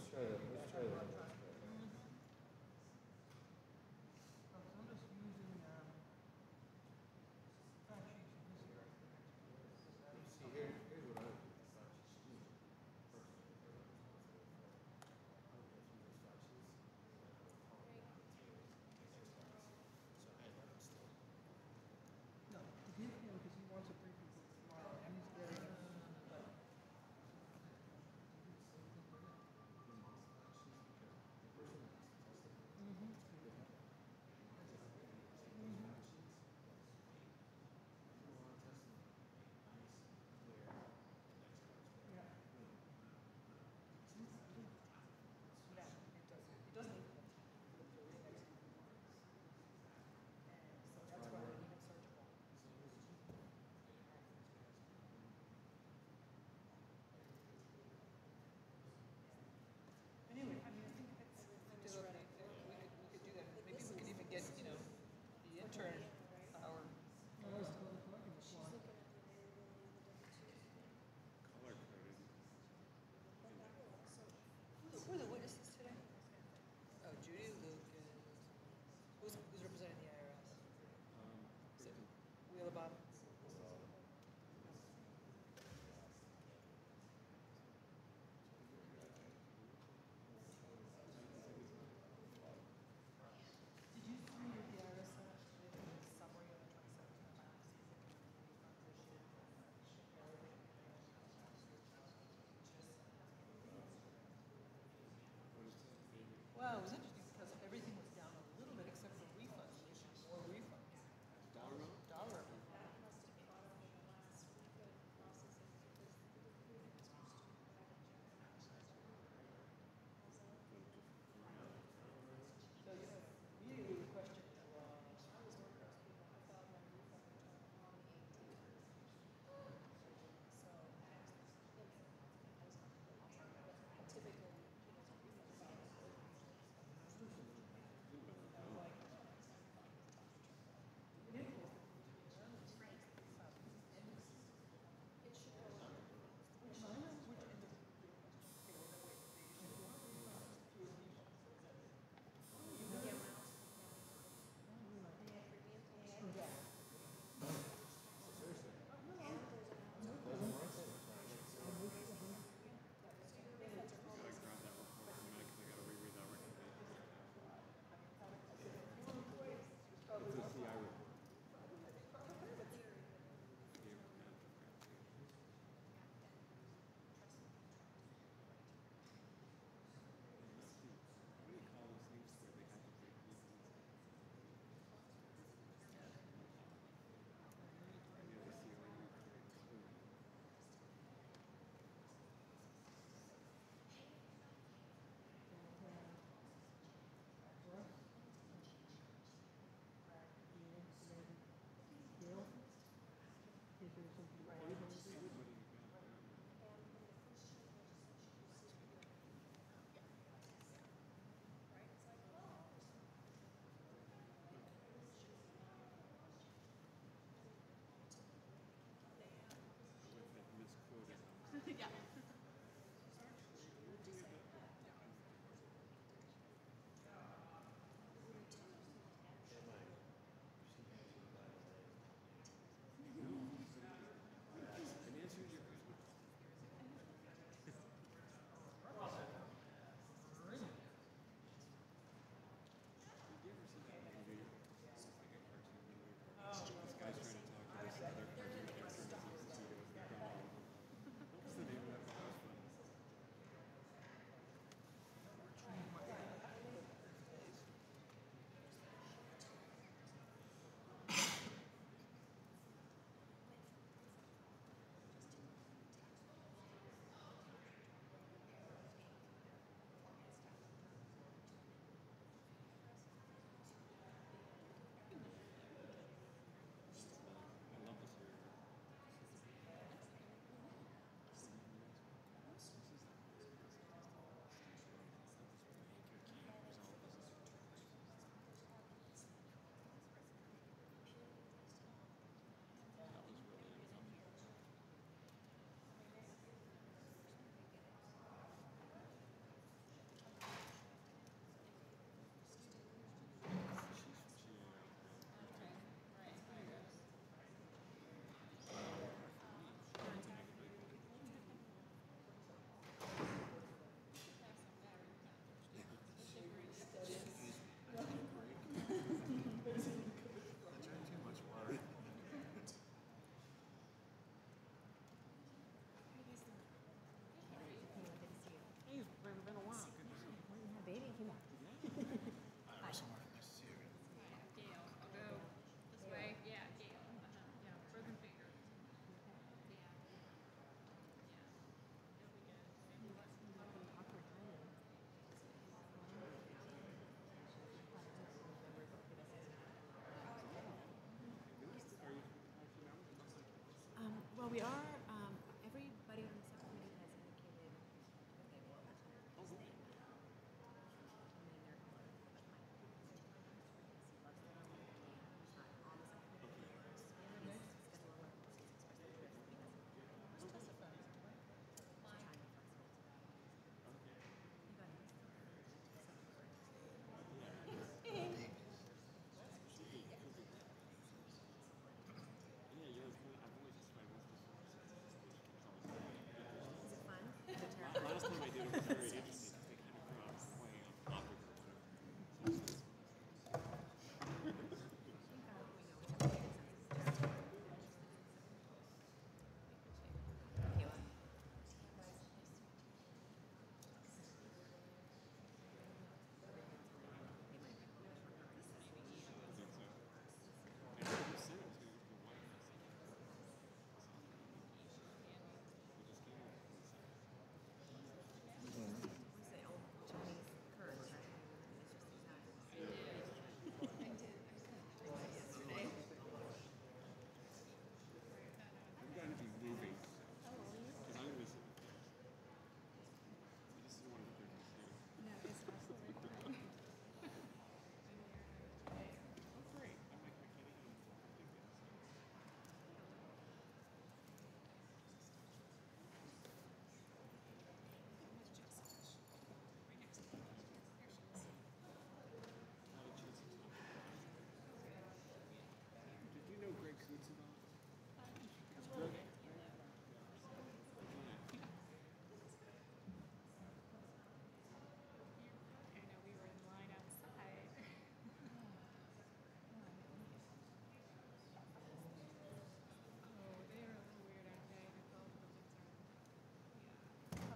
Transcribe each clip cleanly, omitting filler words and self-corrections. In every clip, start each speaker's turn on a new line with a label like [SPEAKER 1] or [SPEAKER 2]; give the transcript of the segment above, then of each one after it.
[SPEAKER 1] try that. Let's try that.
[SPEAKER 2] I'm just using fact sheets in this area.
[SPEAKER 1] See, here's what I would do.
[SPEAKER 2] No, to give him because he wants a briefing tomorrow and he's very
[SPEAKER 3] We are, everybody on the subcommittee has indicated that they will attend.
[SPEAKER 4] Oh, good.
[SPEAKER 3] And then there are but my he loves it on the camp. He's not on the subcommittee anymore. So he's schedule a work he's expressed interest because
[SPEAKER 2] Who's testifying?
[SPEAKER 3] he's trying to be flexible to that.
[SPEAKER 4] Okay.
[SPEAKER 3] You got it.
[SPEAKER 4] Yeah, you're I've only testified once before, so it's always
[SPEAKER 3] Is it fun? Is it
[SPEAKER 4] last
[SPEAKER 3] terrible?
[SPEAKER 4] time I did it was very interesting. They kind of brought way on topic or whatever. So it's
[SPEAKER 3] I think we know each other since it's Kayla.
[SPEAKER 4] I think so. And who said it was going to go to the White House? We just came up with it.
[SPEAKER 3] We say old Chinese curds, right? It's just these guys.
[SPEAKER 4] I'm going to be moving. Because I'm going to be sitting there. I just didn't want to look there and see.
[SPEAKER 5] No, it's absolutely fine.
[SPEAKER 4] Oh, great. I'm like, I can't even do this. Not a chance to talk. Did you know Greg Coots at all? Greg?
[SPEAKER 5] I know we were in line outside. Oh, they are a little weird, aren't they? Nicole,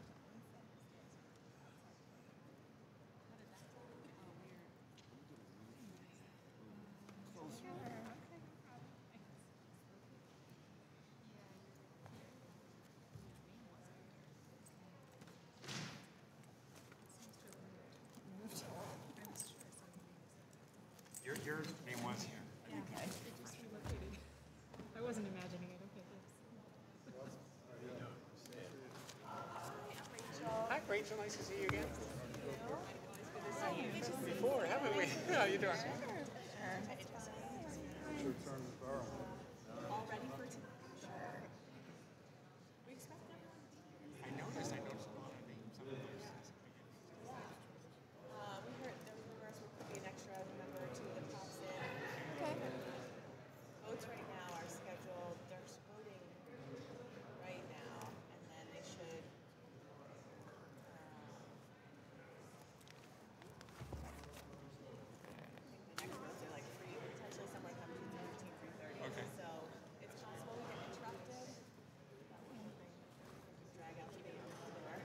[SPEAKER 5] the kids are. Yeah. How did that go? Oh, weird. Sure. Okay, no problem. Thanks. Yeah, it seems to have moved. I was sure something.
[SPEAKER 4] Your name was here.
[SPEAKER 5] Yeah, it just relocated. I wasn't imagining it. Okay, thanks.
[SPEAKER 4] Hi, Rachel. Nice to see you again. Before, haven't we? How you doing?
[SPEAKER 1] It's your turn to borrow.
[SPEAKER 3] All ready for tonight? Sure. We expect everyone to be here.
[SPEAKER 4] I noticed a lot of names on the list.
[SPEAKER 6] We heard there was rumors we could be an extra member to the pops in.
[SPEAKER 5] Okay.
[SPEAKER 6] Votes right now are scheduled. They're voting right now, and then they should. I think the next votes are like free, potentially somewhere come 2:15, 3:30.
[SPEAKER 4] Okay.
[SPEAKER 6] So it's possible we get interrupted. Drag out the meeting on the floor.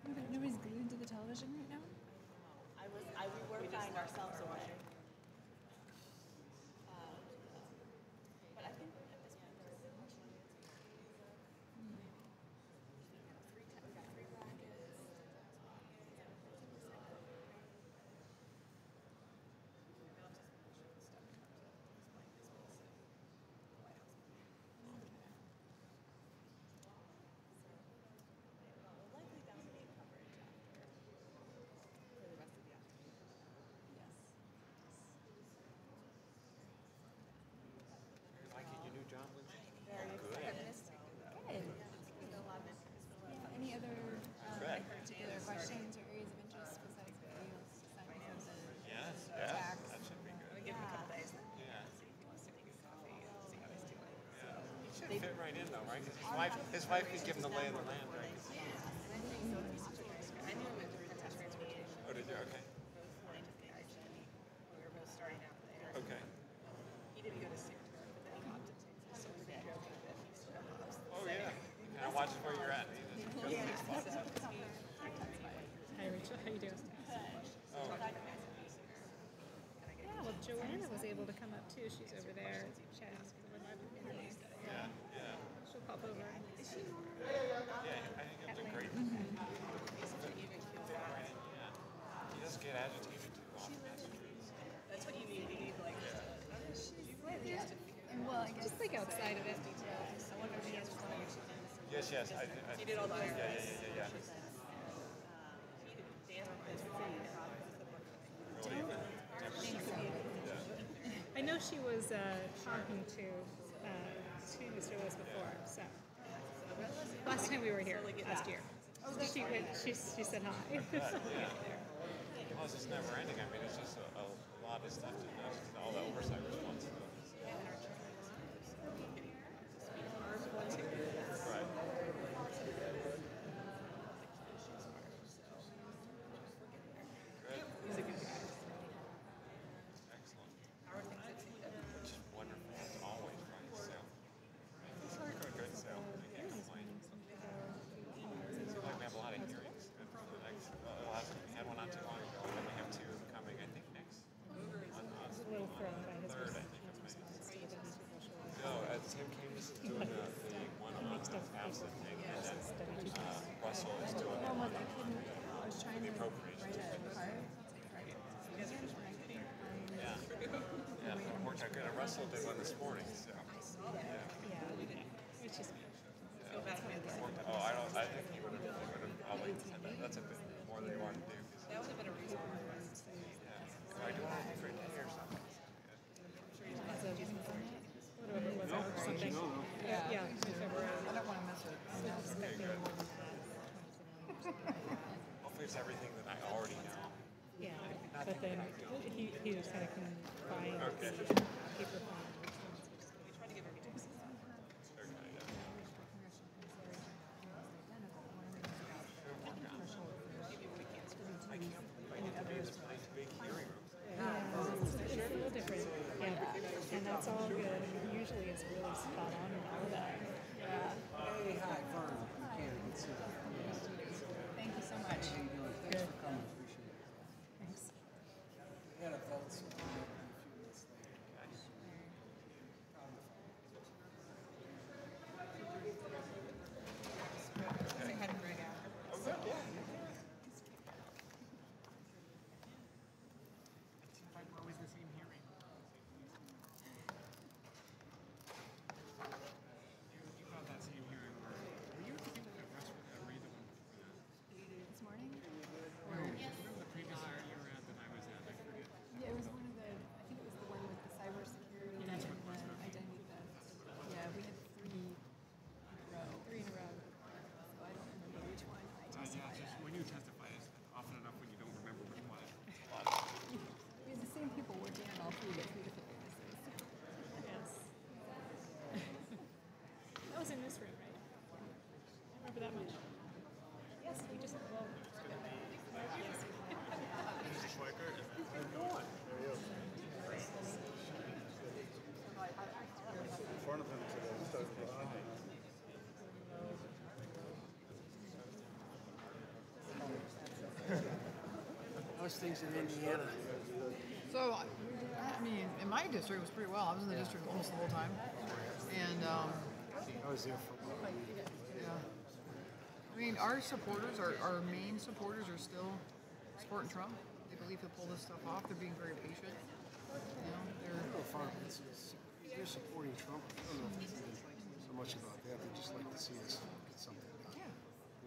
[SPEAKER 4] Okay.
[SPEAKER 5] Nobody's glued to the television right now?
[SPEAKER 6] We were finding ourselves away. But I think at this point there's we got three brackets. We'll likely dominate coverage after for the rest of the afternoon. Yes.
[SPEAKER 4] You liking your new job, Lindsay?
[SPEAKER 6] Very optimistic.
[SPEAKER 5] Good.
[SPEAKER 6] There's a lot of interest.
[SPEAKER 5] Yeah, any other particular questions or areas of interest besides the sign
[SPEAKER 4] Yes.
[SPEAKER 5] Tax.
[SPEAKER 4] That should be good.
[SPEAKER 6] Give him a couple days.
[SPEAKER 4] Yeah.
[SPEAKER 6] See how he's doing.
[SPEAKER 4] Yeah. He should fit right in though, right? Because his wife could give him the lay of the land, right?
[SPEAKER 6] I knew him at the transportation.
[SPEAKER 4] Oh, did you? Okay.
[SPEAKER 6] We were both starting out there.
[SPEAKER 4] Okay.
[SPEAKER 6] He didn't go to Santa, but then he hopped to Texas. So we're joking that he still hops.
[SPEAKER 4] Oh, yeah. You kind of watch where you're at.
[SPEAKER 6] Yeah.
[SPEAKER 5] Hi, Rachel. How you doing?
[SPEAKER 4] Oh,
[SPEAKER 5] Yeah, well, Joanna was able to come up too. She's over there chatting with my interviews.
[SPEAKER 4] yeah, yeah.
[SPEAKER 5] She'll pop over.
[SPEAKER 4] Yeah, I think you'll do great. Fit right in, yeah. He does get agitated too often.
[SPEAKER 5] think outside of it.
[SPEAKER 6] I wonder if she has one of your
[SPEAKER 1] Yes, yes.
[SPEAKER 6] She did all the
[SPEAKER 1] Yeah, yeah, yeah, yeah,
[SPEAKER 6] She said, Dan reminds me
[SPEAKER 5] I know she was talking to Mr. Lewis before, so last time we were here last year. She said hi.
[SPEAKER 1] Well, it's just never ending. I mean, it's just a lot of stuff to do. All the oversight responsibilities. Right. Good.
[SPEAKER 6] He's a good guy.
[SPEAKER 1] Excellent.
[SPEAKER 6] Our things at
[SPEAKER 1] Which is wonderful. It's always right. So, it's like a good sale. I can't complain. Seems like we have a lot of hearings. And for the next, we had one not too long ago, and then we have two coming, I think, next on
[SPEAKER 5] A little thrown by his
[SPEAKER 1] third, I think, of May. No, Tim Camus is doing the one on the absent thing, and then Russell is doing the one on the appropriations. Yeah. Yeah, it worked out good. And Russell did one this morning, so.
[SPEAKER 5] It's just
[SPEAKER 6] Feel bad for him.
[SPEAKER 1] Oh, I think he would have probably said that. That's a bit more than he wanted to do.
[SPEAKER 6] That would have been a reason for us to say.
[SPEAKER 1] Yeah. Am I doing it for 10 years or something?
[SPEAKER 5] whatever it was.
[SPEAKER 4] Nope, such a no-no.
[SPEAKER 5] Yeah, in February.
[SPEAKER 2] I don't want to mess with it.
[SPEAKER 1] Okay, good. Hopefully it's everything that I already know.
[SPEAKER 5] Yeah, but then he was kind of confined
[SPEAKER 1] Okay.
[SPEAKER 5] to paper form.
[SPEAKER 6] We try to give every chance.
[SPEAKER 1] Okay, yeah. I can't believe it. It's a nice big hearing room.
[SPEAKER 5] It's a little different. Yeah, and that's all good. I mean, usually it's really spot on and all that.
[SPEAKER 7] Hey, hi, Vern. Canada, good to see you.
[SPEAKER 2] Thank you so much.
[SPEAKER 7] How you doing? Thanks for coming. Appreciate it.
[SPEAKER 5] Thanks.
[SPEAKER 7] We had a vote, so we'll be a few minutes later.
[SPEAKER 6] Say hi to Greg after.
[SPEAKER 1] Oh, good, yeah.
[SPEAKER 4] It seems like we're always the same hearing. You got that same hearing where, were you at the people that rest with that read the one
[SPEAKER 2] This morning?
[SPEAKER 4] remember the previous hearing you were at that I was at? I forget.
[SPEAKER 8] Yeah, it was one of the, I think it was the one with the cybersecurity
[SPEAKER 4] That's
[SPEAKER 8] and
[SPEAKER 4] what it was.
[SPEAKER 8] the identity theft. Yeah, we had three in a row.
[SPEAKER 5] Three in a row.
[SPEAKER 8] So I don't remember which one I
[SPEAKER 4] Yeah,
[SPEAKER 8] testified
[SPEAKER 4] it's just
[SPEAKER 8] at.
[SPEAKER 4] when you testify, it's often enough when you don't remember which one.
[SPEAKER 8] It was the same people working on all three, but three different witnesses.
[SPEAKER 5] Yes. That was in this room, right? I remember that much. Yes, we just, well, yes.
[SPEAKER 1] In front of him today, instead of behind him.
[SPEAKER 7] How's things in Indiana?
[SPEAKER 2] So, I mean, in my district, it was pretty well. I was in the district almost the whole time. And,
[SPEAKER 7] I was there for about a week.
[SPEAKER 2] yeah. I mean, our supporters, our main supporters are still supporting Trump. They believe he'll pull this stuff off. They're being very patient. You know,
[SPEAKER 7] I don't know if they're supporting Trump. I don't know if it's so much about that. They just like to see us get something done.
[SPEAKER 2] yeah.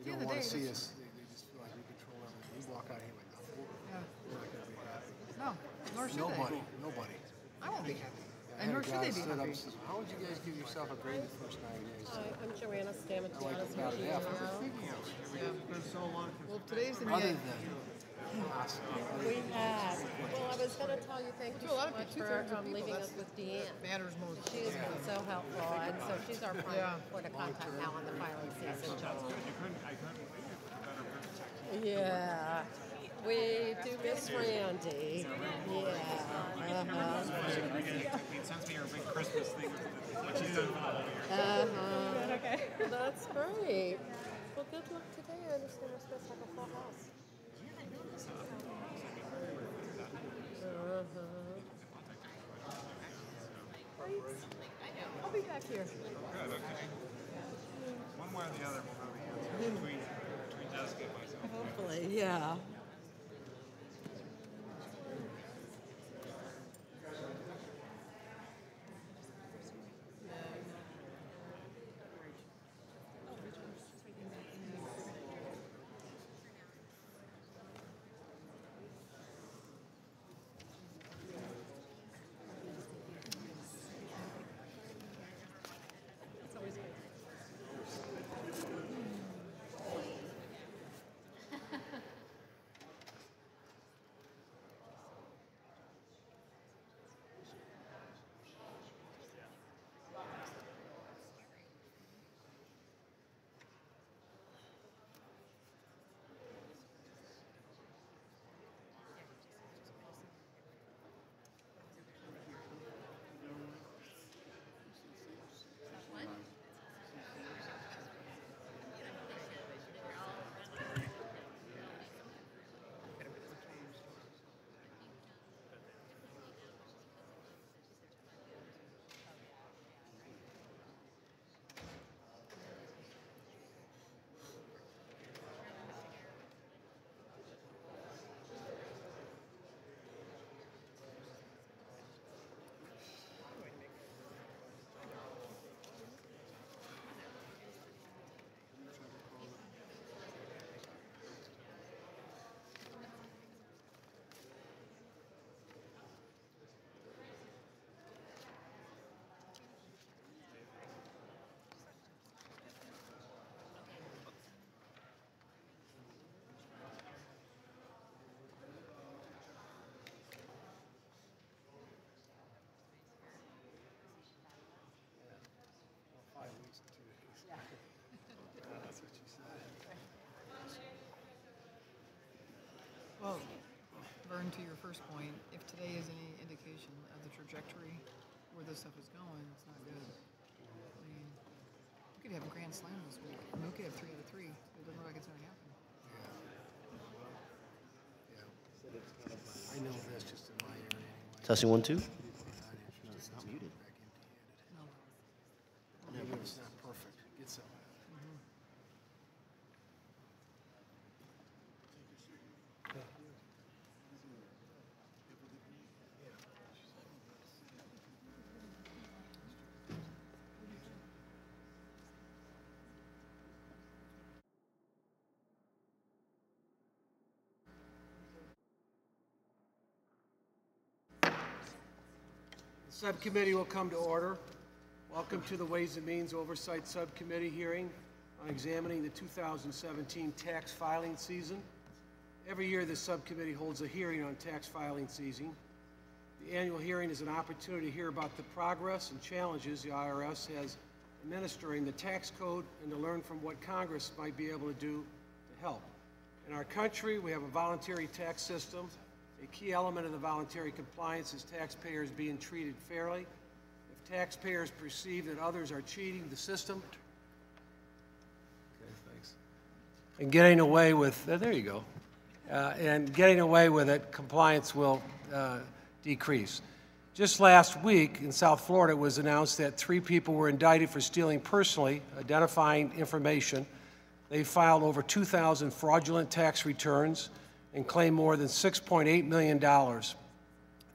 [SPEAKER 7] They don't want to see us. They just feel like we control everything. We walk out here like nothing.
[SPEAKER 2] Yeah.
[SPEAKER 7] We're not going to be happy.
[SPEAKER 2] No, nor should
[SPEAKER 7] Nobody.
[SPEAKER 2] they. I won't be happy.
[SPEAKER 7] I
[SPEAKER 2] And
[SPEAKER 7] had
[SPEAKER 2] nor
[SPEAKER 7] a
[SPEAKER 2] should
[SPEAKER 7] guy
[SPEAKER 2] they be
[SPEAKER 7] stood up
[SPEAKER 2] happy.
[SPEAKER 7] and says, "How would you guys give yourself a grade the first 9 days?"
[SPEAKER 9] Hi, I'm Joanna Stammet.
[SPEAKER 7] I like about half of it.
[SPEAKER 2] Well, today's the
[SPEAKER 7] Other
[SPEAKER 2] meeting.
[SPEAKER 7] than awesome.
[SPEAKER 9] We have. Well, I was going to tell you thank you
[SPEAKER 2] To a lot
[SPEAKER 9] so
[SPEAKER 2] of
[SPEAKER 9] much
[SPEAKER 2] people,
[SPEAKER 9] for
[SPEAKER 2] two-thirds of people,
[SPEAKER 9] leaving us
[SPEAKER 2] that's-
[SPEAKER 9] with Deanne.
[SPEAKER 2] Matters most.
[SPEAKER 9] She has been so helpful, and so she's our
[SPEAKER 2] Yeah.
[SPEAKER 9] point of contact now in the filing season, John.
[SPEAKER 4] I couldn't believe it. Better person.
[SPEAKER 9] Yeah. We do miss Randy. Yeah.
[SPEAKER 4] It sounds like your big Christmas thing. What she's done for the whole year.
[SPEAKER 9] Uh-huh.
[SPEAKER 5] Okay.
[SPEAKER 9] Well, that's great. Well, good luck today. I understand we're supposed to have a full house. I'll be back here.
[SPEAKER 4] Good, okay. One way or the other, we'll go between Jessica and myself.
[SPEAKER 9] Hopefully, yeah.
[SPEAKER 2] to your first point, if today is any indication of the trajectory where this stuff is going, it's not good. I mean, we could have a grand slam this week. I mean, we could have 3 out of 3. It doesn't look like it's going to happen.
[SPEAKER 7] I know that's just in my area anyway.
[SPEAKER 10] Testing 1, 2.
[SPEAKER 7] It's not muted.
[SPEAKER 2] No.
[SPEAKER 7] Maybe it's not perfect. Get some. The subcommittee will come to order. Welcome to the Ways and Means Oversight Subcommittee hearing on examining the 2017 tax filing season. Every year, this subcommittee holds a hearing on tax filing season. The annual hearing is an opportunity to hear about the progress and challenges the IRS has administering the tax code and to learn from what Congress might be able to do to help. In our country, we have a voluntary tax system. A key element of the voluntary compliance is taxpayers being treated fairly. If taxpayers perceive that others are cheating the system and getting away with, there you go, and getting away with it, compliance will decrease. Just last week in South Florida, it was announced that 3 people were indicted for stealing personally identifying information. They filed over 2,000 fraudulent tax returns and claimed more than $6.8 million.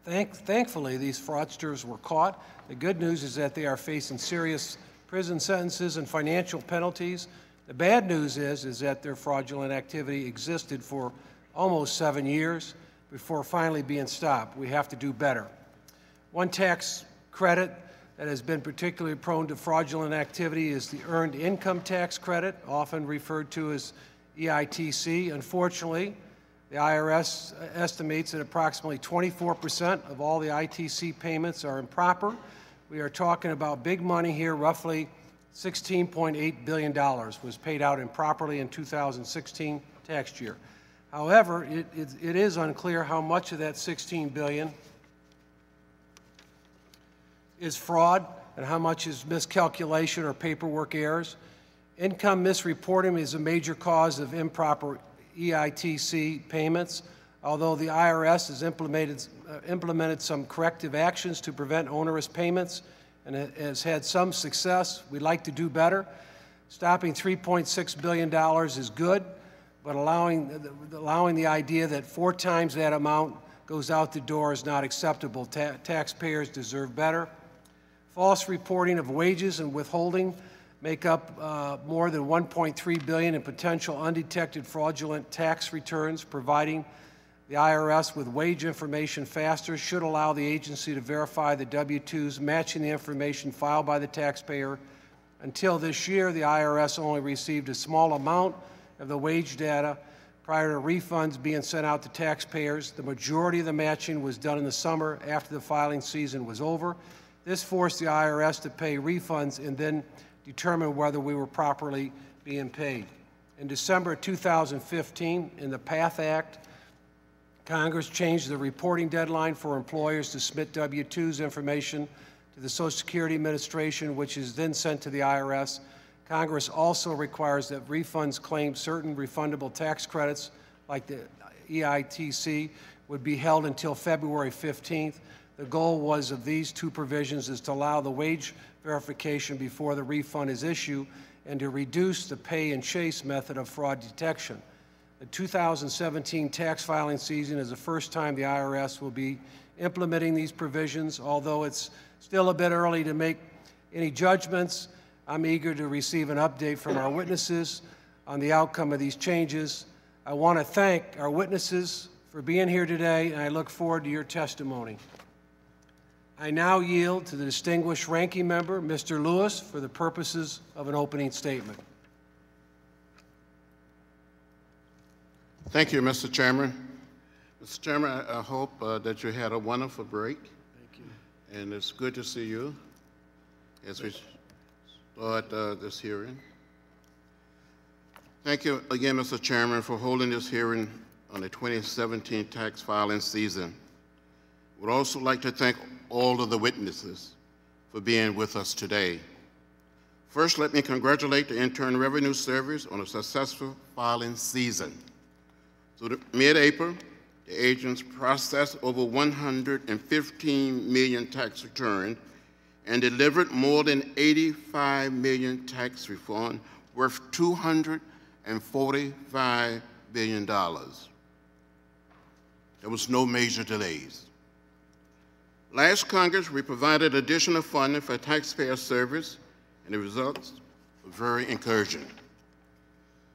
[SPEAKER 7] Thankfully, these fraudsters were caught. The good news is that they are facing serious prison sentences and financial penalties. The bad news is that their fraudulent activity existed for almost 7 years before finally being stopped. We have to do better. One tax credit that has been particularly prone to fraudulent activity is the Earned Income Tax Credit, often referred to as EITC. Unfortunately, the IRS estimates that approximately 24% of all the ITC payments are improper. We are talking about big money here. Roughly $16.8 billion was paid out improperly in 2016 tax year. However, it is unclear how much of that $16 billion is fraud and how much is miscalculation or paperwork errors. Income misreporting is a major cause of improper EITC payments. Although the IRS has implemented some corrective actions to prevent onerous payments and has had some success, we'd like to do better. Stopping $3.6 billion is good, but allowing the idea that 4 times that amount goes out the door is not acceptable. Taxpayers deserve better. False reporting of wages and withholding make up more than $1.3 billion in potential undetected fraudulent tax returns. Providing the IRS with wage information faster should allow the agency to verify the W-2s matching the information filed by the taxpayer. Until this year, the IRS only received a small amount of the wage data prior to refunds being sent out to taxpayers. The majority of the matching was done in the summer after the filing season was over. This forced the IRS to pay refunds and then determine whether we were properly being paid. In December 2015, in the PATH Act, Congress changed the reporting deadline for employers to submit W-2s information to the Social Security Administration, which is then sent to the IRS. Congress also requires that refunds claim certain refundable tax credits, like the EITC, would be held until February 15th. The goal was of these 2 provisions is to allow the wage verification before the refund is issued and to reduce the pay and chase method of fraud detection. The 2017 tax filing season is the first time the IRS will be implementing these provisions. Although it's still a bit early to make any judgments, I'm eager to receive an update from our witnesses on the outcome of these changes. I want to thank our witnesses for being here today, and I look forward to your testimony. I now yield to the distinguished ranking member, Mr. Lewis, for the purposes of an opening statement.
[SPEAKER 11] Thank you, Mr. Chairman. Mr. Chairman, I hope that you had a wonderful break.
[SPEAKER 7] Thank you.
[SPEAKER 11] And it's good to see you as we start this hearing. Thank you again, Mr. Chairman, for holding this hearing on the 2017 tax filing season. Would also like to thank all of the witnesses for being with us today. First, let me congratulate the Internal Revenue Service on a successful filing season. So mid-April, the agents processed over 115 million tax returns and delivered more than 85 million tax refunds worth $245 billion. There was no major delays. Last Congress, we provided additional funding for taxpayer service, and the results were very encouraging.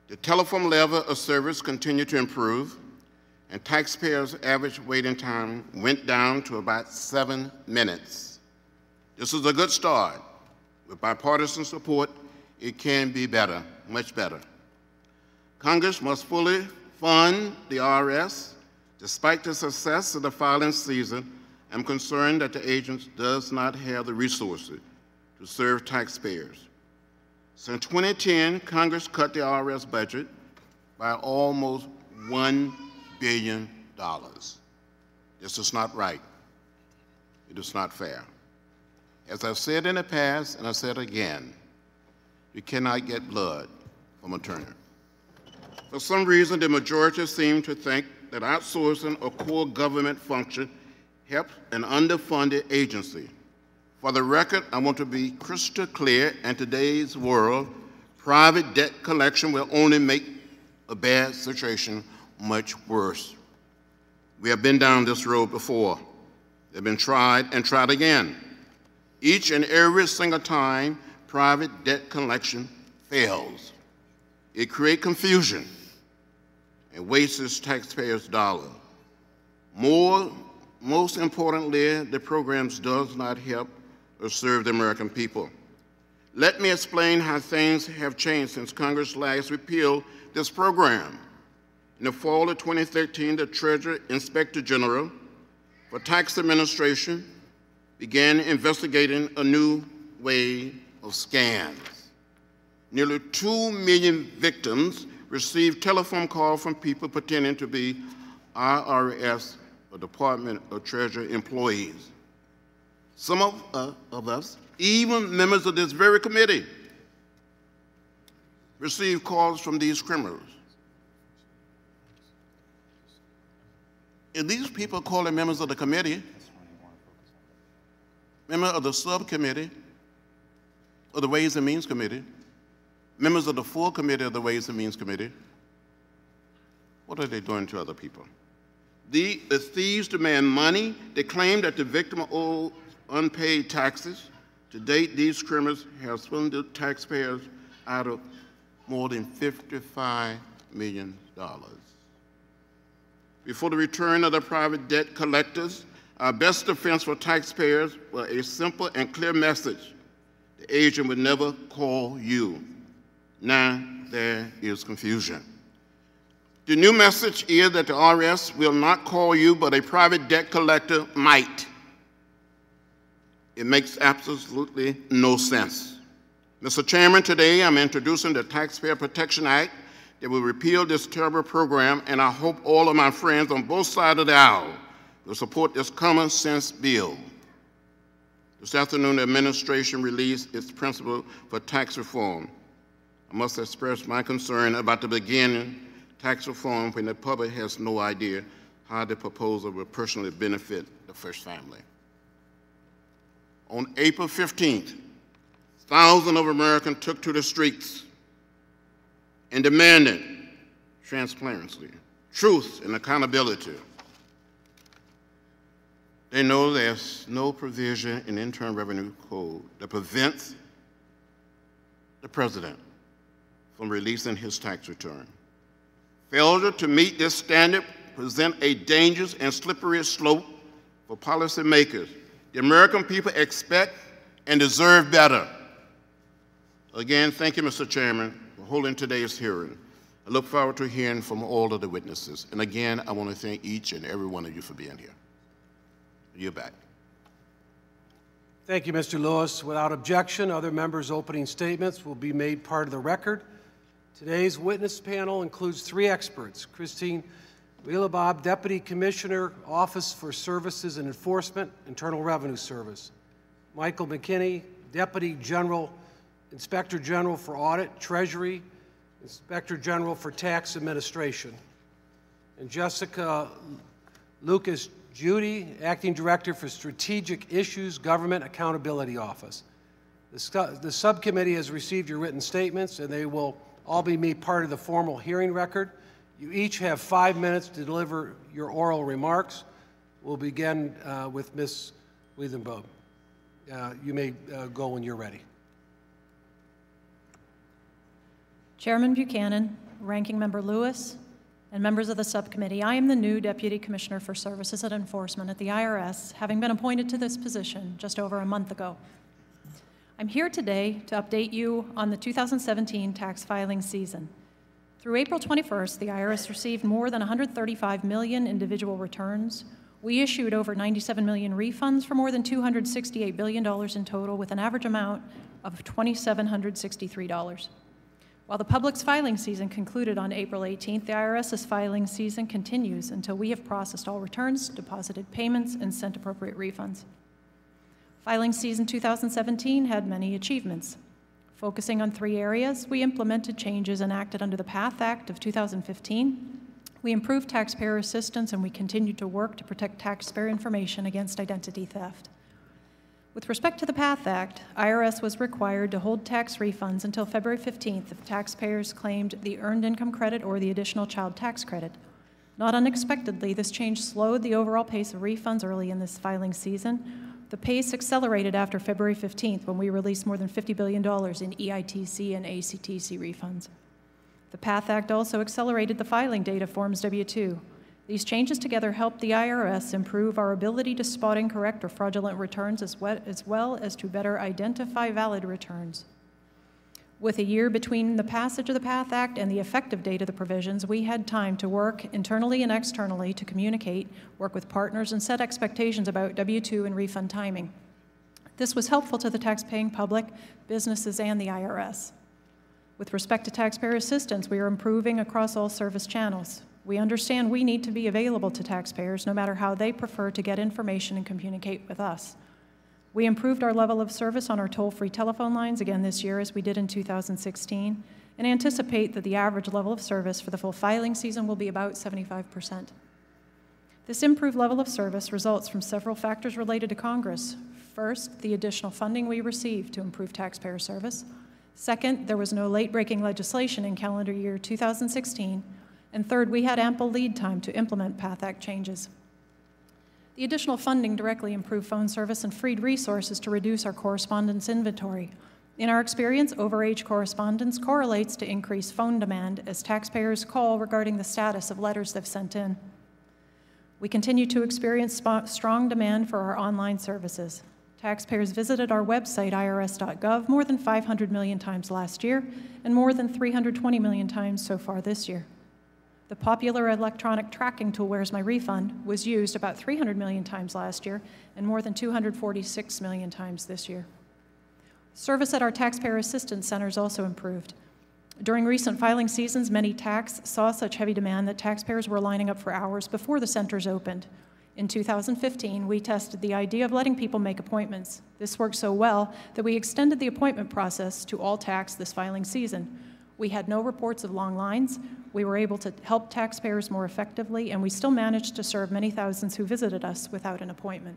[SPEAKER 11] The telephone level of service continued to improve, and taxpayers' average waiting time went down to about 7 minutes. This is a good start. With bipartisan support, it can be better, much better. Congress must fully fund the IRS. Despite the success of the filing season, I'm concerned that the agency does not have the resources to serve taxpayers. Since 2010, Congress cut the IRS budget by almost $1 billion. This is not right. It is not fair. As I've said in the past, and I said again, you cannot get blood from a turnip. For some reason, the majority seem to think that outsourcing a core government function helps an underfunded agency. For the record, I want to be crystal clear, in today's world, private debt collection will only make a bad situation much worse. We have been down this road before. They've been tried and tried again. Each and every single time, private debt collection fails. It creates confusion and wastes taxpayers' dollars. Most importantly, the programs does not help or serve the American people. Let me explain how things have changed since Congress last repealed this program. In the fall of 2013, the Treasury Inspector General for Tax Administration began investigating a new wave of scams. Nearly 2 million victims received telephone calls from people pretending to be IRS or Department of Treasury employees. Some of us, even members of this very committee, received calls from these criminals. And these people calling members of the committee, members of the subcommittee, of the Ways and Means Committee, members of the full committee of the Ways and Means Committee, what are they doing to other people? The thieves demand money. They claim that the victim owed unpaid taxes. To date, these criminals have swindled taxpayers out of more than $55 million. Before the return of the private debt collectors, our best defense for taxpayers was a simple and clear message. The agent would never call you. Now there is confusion. The new message is that the IRS will not call you, but a private debt collector might. It makes absolutely no sense. Mr. Chairman, today I'm introducing the Taxpayer Protection Act that will repeal this terrible program, and I hope all of my friends on both sides of the aisle will support this common sense bill. This afternoon, the administration released its principle for tax reform. I must express my concern about the beginning tax reform when the public has no idea how the proposal will personally benefit the first family. On April 15th, thousands of Americans took to the streets and demanded transparency, truth, and accountability. They know there's no provision in the Internal Revenue Code that prevents the president from releasing his tax return. Failure to meet this standard presents a dangerous and slippery slope for policymakers. The American people expect and deserve better. Again, thank you, Mr. Chairman, for holding today's hearing. I look forward to hearing from all of the witnesses. And again, I want to thank each and every one of you for being here. You're back.
[SPEAKER 7] Thank you, Mr. Lewis. Without objection, other members' opening statements will be made part of the record. Today's witness panel includes 3 experts: Christine Wheela Bob, Deputy Commissioner, Office for Services and Enforcement, Internal Revenue Service. Michael McKinney, Deputy General, Inspector General for Audit, Treasury, Inspector General for Tax Administration. And Jessica Lucas Judy, Acting Director for Strategic Issues, Government Accountability Office. The subcommittee has received your written statements, and they will all be made part of the formal hearing record. You each have 5 minutes to deliver your oral remarks. We'll begin with Ms. Wiedenboom. You may go when you're ready.
[SPEAKER 10] Chairman Buchanan, Ranking Member Lewis, and members of the subcommittee, I am the new Deputy Commissioner for Services and Enforcement at the IRS, having been appointed to this position just over a month ago. I'm here today to update you on the 2017 tax filing season. Through April 21st, the IRS received more than 135 million individual returns. We issued over 97 million refunds for more than $268 billion in total, with an average amount of $2,763. While the public's filing season concluded on April 18th, the IRS's filing season continues until we have processed all returns, deposited payments, and sent appropriate refunds. Filing season 2017 had many achievements. Focusing on 3 areas, we implemented changes enacted under the PATH Act of 2015. We improved taxpayer assistance, and we continued to work to protect taxpayer information against identity theft. With respect to the PATH Act, IRS was required to hold tax refunds until February 15th if taxpayers claimed the Earned Income Credit or the Additional Child Tax Credit. Not unexpectedly, this change slowed the overall pace of refunds early in this filing season. The pace accelerated after February 15th when we released more than $50 billion in EITC and ACTC refunds. The PATH Act also accelerated the filing date of Forms W-2. These changes together helped the IRS improve our ability to spot incorrect or fraudulent returns as well as to better identify valid returns. With a year between the passage of the PATH Act and the effective date of the provisions, we had time to work internally and externally to communicate, work with partners, and set expectations about W-2 and refund timing. This was helpful to the taxpaying public, businesses, and the IRS. With respect to taxpayer assistance, we are improving across all service channels. We understand we need to be available to taxpayers no matter how they prefer to get information and communicate with us. We improved our level of service on our toll-free telephone lines again this year as we did in 2016, and anticipate that the average level of service for the full filing season will be about 75%. This improved level of service results from several factors related to Congress. First, the additional funding we received to improve taxpayer service. Second, there was no late-breaking legislation in calendar year 2016. And third, we had ample lead time to implement PATH Act changes. The additional funding directly improved phone service and freed resources to reduce our correspondence inventory. In our experience, overage correspondence correlates to increased phone demand as taxpayers call regarding the status of letters they've sent in. We continue to experience strong demand for our online services. Taxpayers visited our website, irs.gov, more than 500 million times last year, and more than 320 million times so far this year. The popular electronic tracking tool, Where's My Refund, was used about 300 million times last year and more than 246 million times this year. Service at our taxpayer assistance centers also improved. During recent filing seasons, many tax saw such heavy demand that taxpayers were lining up for hours before the centers opened. In 2015, we tested the idea of letting people make appointments. This worked so well that we extended the appointment process to all tax this filing season. We had no reports of long lines. We were able to help taxpayers more effectively, and we still managed to serve many thousands who visited us without an appointment.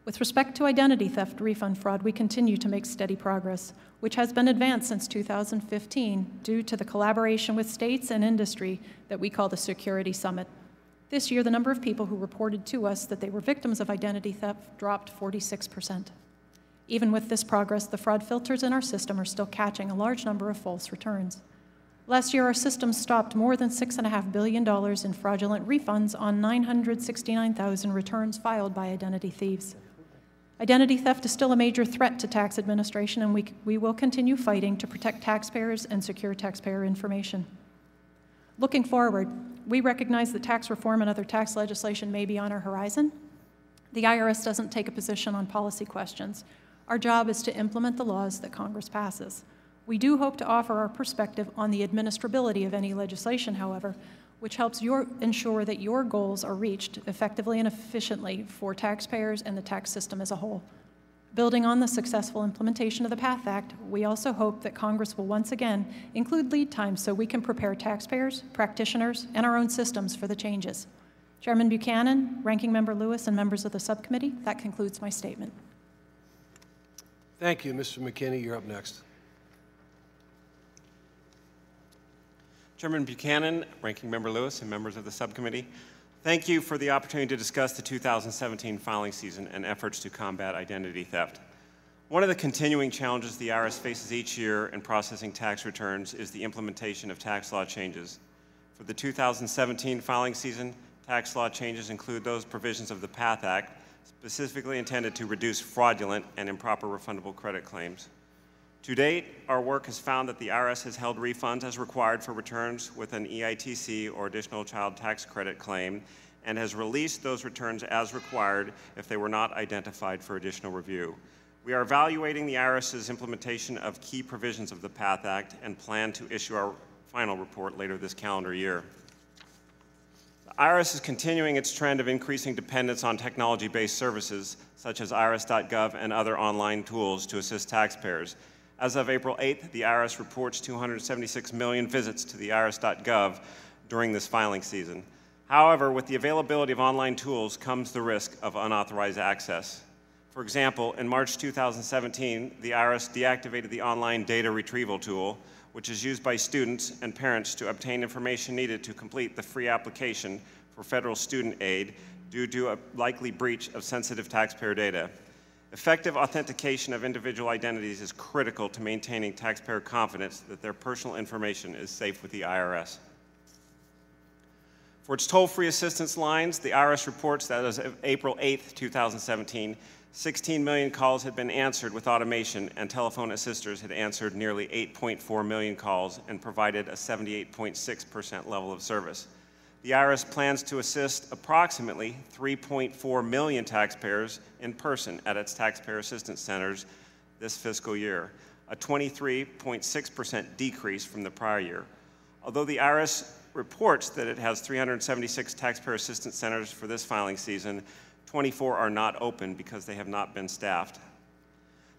[SPEAKER 10] With respect to identity theft refund fraud, we continue to make steady progress, which has been advanced since 2015 due to the collaboration with states and industry that we call the Security Summit. This year, the number of people who reported to us that they were victims of identity theft dropped 46%. Even with this progress, the fraud filters in our system are still catching a large number of false returns. Last year, our system stopped more than $6.5 billion in fraudulent refunds on 969,000 returns filed by identity thieves. Identity theft is still a major threat to tax administration, and we will continue fighting to protect taxpayers and secure taxpayer information. Looking forward, we recognize that tax reform and other tax legislation may be on our horizon. The IRS doesn't take a position on policy questions. Our job is to implement the laws that Congress passes. We do hope to offer our perspective on the administrability of any legislation, however. which helps ensure that your goals are reached effectively and efficiently for taxpayers and the tax system as a whole. Building on the successful implementation of the PATH Act, we also hope that Congress will once again include lead times so we can prepare taxpayers, practitioners, and our own systems for the changes. Chairman Buchanan, Ranking Member Lewis, and members of the subcommittee, that concludes my statement.
[SPEAKER 7] Thank you, Mr. McKinney. You're up next.
[SPEAKER 1] Chairman Buchanan, Ranking Member Lewis, and members of the subcommittee, thank you for the opportunity to discuss the 2017 filing season and efforts to combat identity theft. One of the continuing challenges the IRS faces each year in processing tax returns is the implementation of tax law changes. For the 2017 filing season, tax law changes include those provisions of the PATH Act specifically intended to reduce fraudulent and improper refundable credit claims. To date, our work has found that the IRS has held refunds as required for returns with an EITC or additional child tax credit claim and has released those returns as required if they were not identified for additional review. We are evaluating the IRS's implementation of key provisions of the PATH Act and plan to issue our final report later this calendar year. The IRS is continuing its trend of increasing dependence on technology-based services such as irs.gov and other online tools to assist taxpayers. As of April 8th, the IRS reports 276 million visits to the irs.gov during this filing season. However, with the availability of online tools comes the risk of unauthorized access. For example, in March 2017, the IRS deactivated the online data retrieval tool, which is used by students and parents to obtain information needed to complete the free application for federal student aid due to a likely breach of sensitive taxpayer data. Effective authentication of individual identities is critical to maintaining taxpayer confidence that their personal information is safe with the IRS. For its toll-free assistance lines, the IRS reports that as of April 8, 2017, 16 million calls had been answered with automation, and telephone assisters had answered nearly 8.4 million calls and provided a 78.6% level of service. The IRS plans to assist approximately 3.4 million taxpayers in person at its taxpayer assistance centers this fiscal year, a 23.6% decrease from the prior year. Although the IRS reports that it has 376 taxpayer assistance centers for this filing season, 24 are not open because they have not been staffed.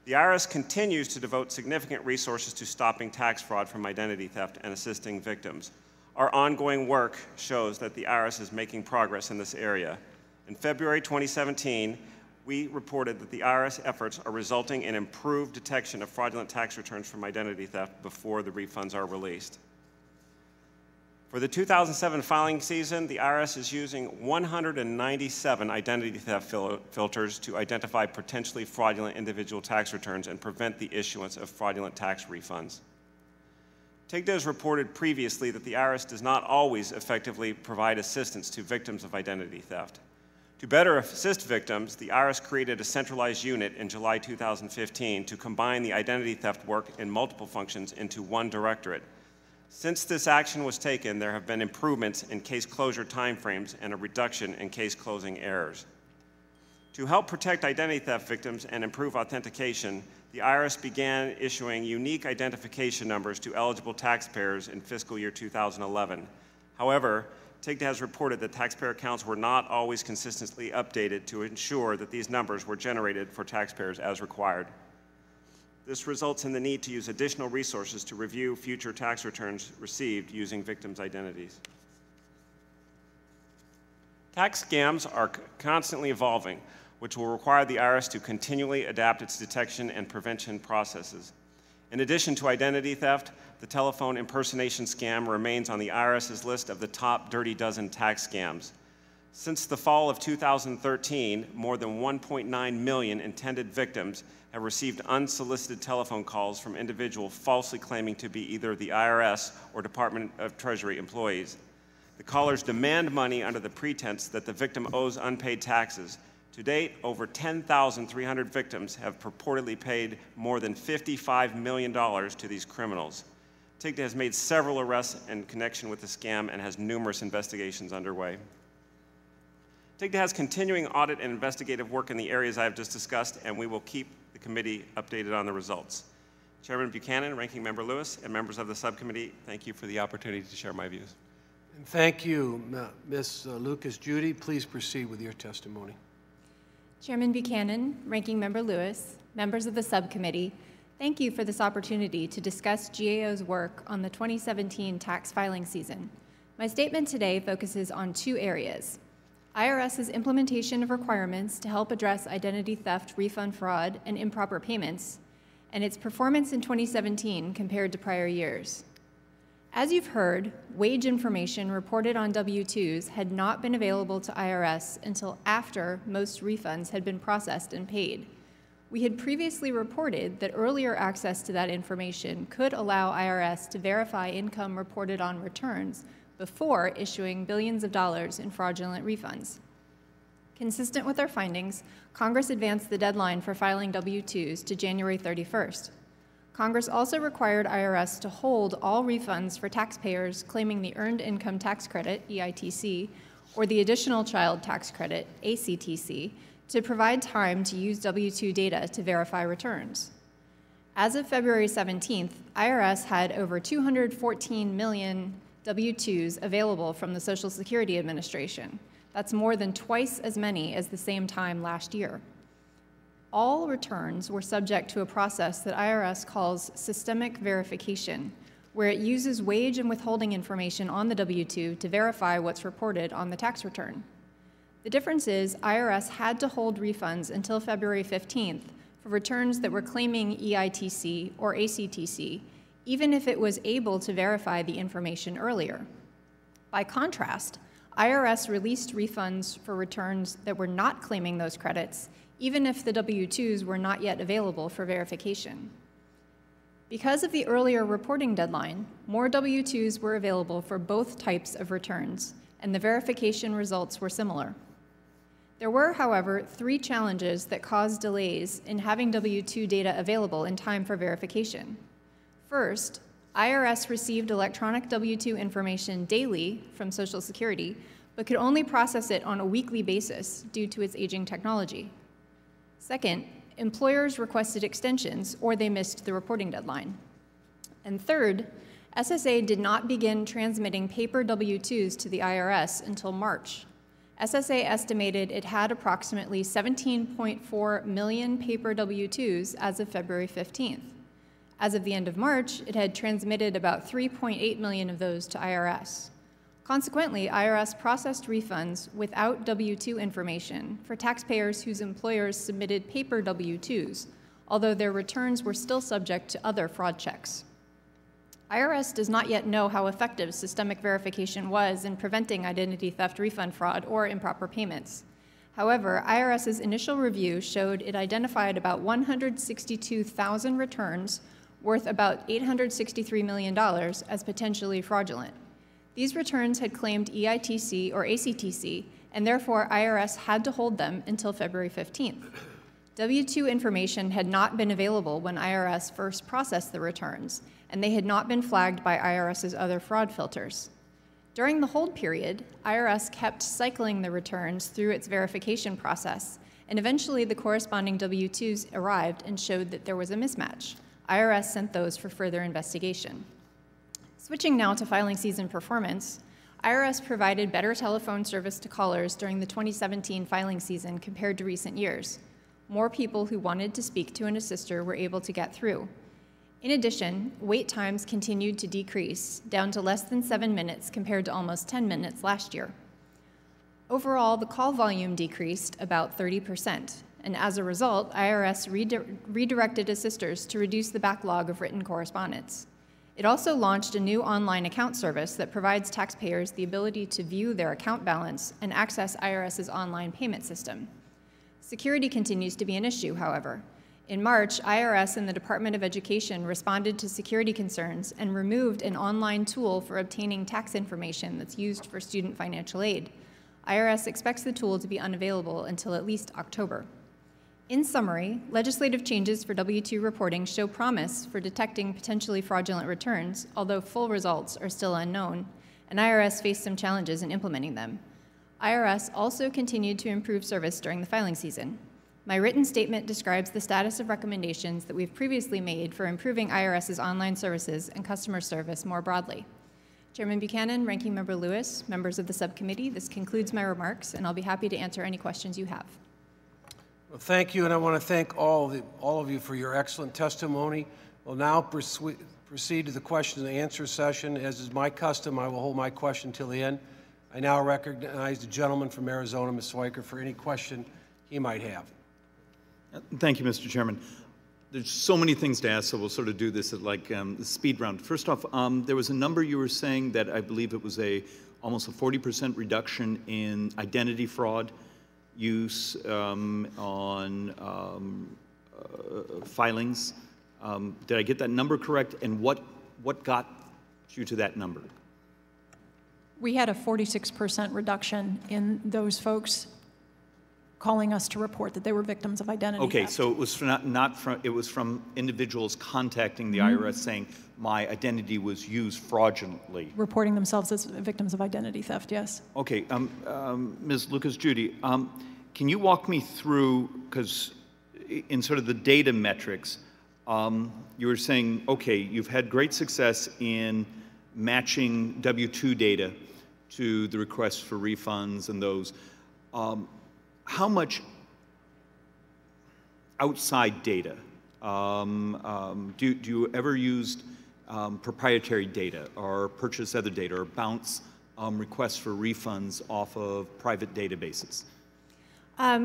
[SPEAKER 1] The IRS continues to devote significant resources to stopping tax fraud from identity theft and assisting victims. Our ongoing work shows that the IRS is making progress in this area. In February 2017, we reported that the IRS efforts are resulting in improved detection of fraudulent tax returns from identity theft before the refunds are released. For the 2007 filing season, the IRS is using 197 identity theft filters to identify potentially fraudulent individual tax returns and prevent the issuance of fraudulent tax refunds. TIGTA has reported previously that the IRS does not always effectively provide assistance to victims of identity theft. To better assist victims, the IRS created a centralized unit in July 2015 to combine the identity theft work in multiple functions into one directorate. Since this action was taken, there have been improvements in case closure timeframes and a reduction in case closing errors. To help protect identity theft victims and improve authentication, the IRS began issuing unique identification numbers to eligible taxpayers in fiscal year 2011. However, TIGTA has reported that taxpayer accounts were not always consistently updated to ensure that these numbers were generated for taxpayers as required. This results in the need to use additional resources to review future tax returns received using victims' identities. Tax scams are constantly evolving, which will require the IRS to continually adapt its detection and prevention processes. In addition to identity theft, the telephone impersonation scam remains on the IRS's list of the top dirty dozen tax scams. Since the fall of 2013, more than 1.9 million intended victims have received unsolicited telephone calls from individuals falsely claiming to be either the IRS or Department of Treasury employees. The callers demand money under the pretense that the victim owes unpaid taxes. To date, over 10,300 victims have purportedly paid more than $55 million to these criminals. TIGTA has made several arrests in connection with the scam and has numerous investigations underway. TIGTA has continuing audit and investigative work in the areas I have just discussed, and we will keep the committee updated on the results. Chairman Buchanan, Ranking Member Lewis, and members of the subcommittee, thank you for the opportunity to share my views.
[SPEAKER 7] And thank you, Ms. Lucas. Judy, please proceed with your testimony.
[SPEAKER 12] Chairman Buchanan, Ranking Member Lewis, members of the subcommittee, thank you for this opportunity to discuss GAO's work on the 2017 tax filing season. My statement today focuses on two areas: IRS's implementation of requirements to help address identity theft, refund fraud, and improper payments, and its performance in 2017 compared to prior years. As you've heard, wage information reported on W-2s had not been available to IRS until after most refunds had been processed and paid. We had previously reported that earlier access to that information could allow IRS to verify income reported on returns before issuing billions of dollars in fraudulent refunds. Consistent with our findings, Congress advanced the deadline for filing W-2s to January 31st. Congress also required IRS to hold all refunds for taxpayers claiming the Earned Income Tax Credit, EITC, or the Additional Child Tax Credit, ACTC, to provide time to use W-2 data to verify returns. As of February 17th, IRS had over 214 million W-2s available from the Social Security Administration. That's more than twice as many as the same time last year. All returns were subject to a process that IRS calls systemic verification, where it uses wage and withholding information on the W-2 to verify what's reported on the tax return. The difference is IRS had to hold refunds until February 15th for returns that were claiming EITC or ACTC, even if it was able to verify the information earlier. By contrast, IRS released refunds for returns that were not claiming those credits, even if the W-2s were not yet available for verification. Because of the earlier reporting deadline, more W-2s were available for both types of returns, and the verification results were similar. There were, however, 3 challenges that caused delays in having W-2 data available in time for verification. First, IRS received electronic W-2 information daily from Social Security, but could only process it on a weekly basis due to its aging technology. Second, employers requested extensions or they missed the reporting deadline. And third, SSA did not begin transmitting paper W-2s to the IRS until March. SSA estimated it had approximately 17.4 million paper W-2s as of February 15th. As of the end of March, it had transmitted about 3.8 million of those to IRS. Consequently, IRS processed refunds without W-2 information for taxpayers whose employers submitted paper W-2s, although their returns were still subject to other fraud checks. IRS does not yet know how effective systemic verification was in preventing identity theft, refund fraud, or improper payments. However, IRS's initial review showed it identified about 162,000 returns worth about $863 million as potentially fraudulent. These returns had claimed EITC or ACTC, and therefore IRS had to hold them until February 15th. W-2 information had not been available when IRS first processed the returns, and they had not been flagged by IRS's other fraud filters. During the hold period, IRS kept cycling the returns through its verification process, and eventually the corresponding W-2s arrived and showed that there was a mismatch. IRS sent those for further investigation. Switching now to filing season performance, IRS provided better telephone service to callers during the 2017 filing season compared to recent years. More people who wanted to speak to an assister were able to get through. In addition, wait times continued to decrease, down to less than 7 minutes compared to almost 10 minutes last year. Overall, the call volume decreased about 30%, and as a result, IRS redirected assisters to reduce the backlog of written correspondence. It also launched a new online account service that provides taxpayers the ability to view their account balance and access IRS's online payment system. Security continues to be an issue, however. In March, IRS and the Department of Education responded to security concerns and removed an online tool for obtaining tax information that's used for student financial aid. IRS expects the tool to be unavailable until at least October. In summary, legislative changes for W-2 reporting show promise for detecting potentially fraudulent returns, although full results are still unknown, and IRS faced some challenges in implementing them. IRS also continued to improve service during the filing season. My written statement describes the status of recommendations that we've previously made for improving IRS's online services and customer service more broadly. Chairman Buchanan, Ranking Member Lewis, members of the subcommittee, this concludes my remarks, and I'll be happy to answer any questions you have.
[SPEAKER 7] Well, thank you, and I want to thank all of you for your excellent testimony. We'll now proceed to the question and answer session. As is my custom, I will hold my question till the end. I now recognize the gentleman from Arizona, Ms. Swiker, for any question he might have.
[SPEAKER 13] Thank you, Mr. Chairman. There's so many things to ask, so we'll sort of do this at like the speed round. First off, there was a number you were saying that I believe it was almost a 40% reduction in identity fraud use on filings. Did I get that number correct? And what got you to that number?
[SPEAKER 10] We had a 46% reduction in those folks calling us to report that they were victims of identity
[SPEAKER 13] Okay,
[SPEAKER 10] theft.
[SPEAKER 13] so it was it was from individuals contacting the IRS saying my identity was used fraudulently.
[SPEAKER 10] Reporting themselves as victims of identity theft, yes.
[SPEAKER 13] Okay, Ms. Lucas-Judy, can you walk me through, because in sort of the data metrics, you were saying, okay, you've had great success in matching W-2 data to the requests for refunds and those. How much outside data? Do you ever use proprietary data or purchase other data or bounce requests for refunds off of private databases?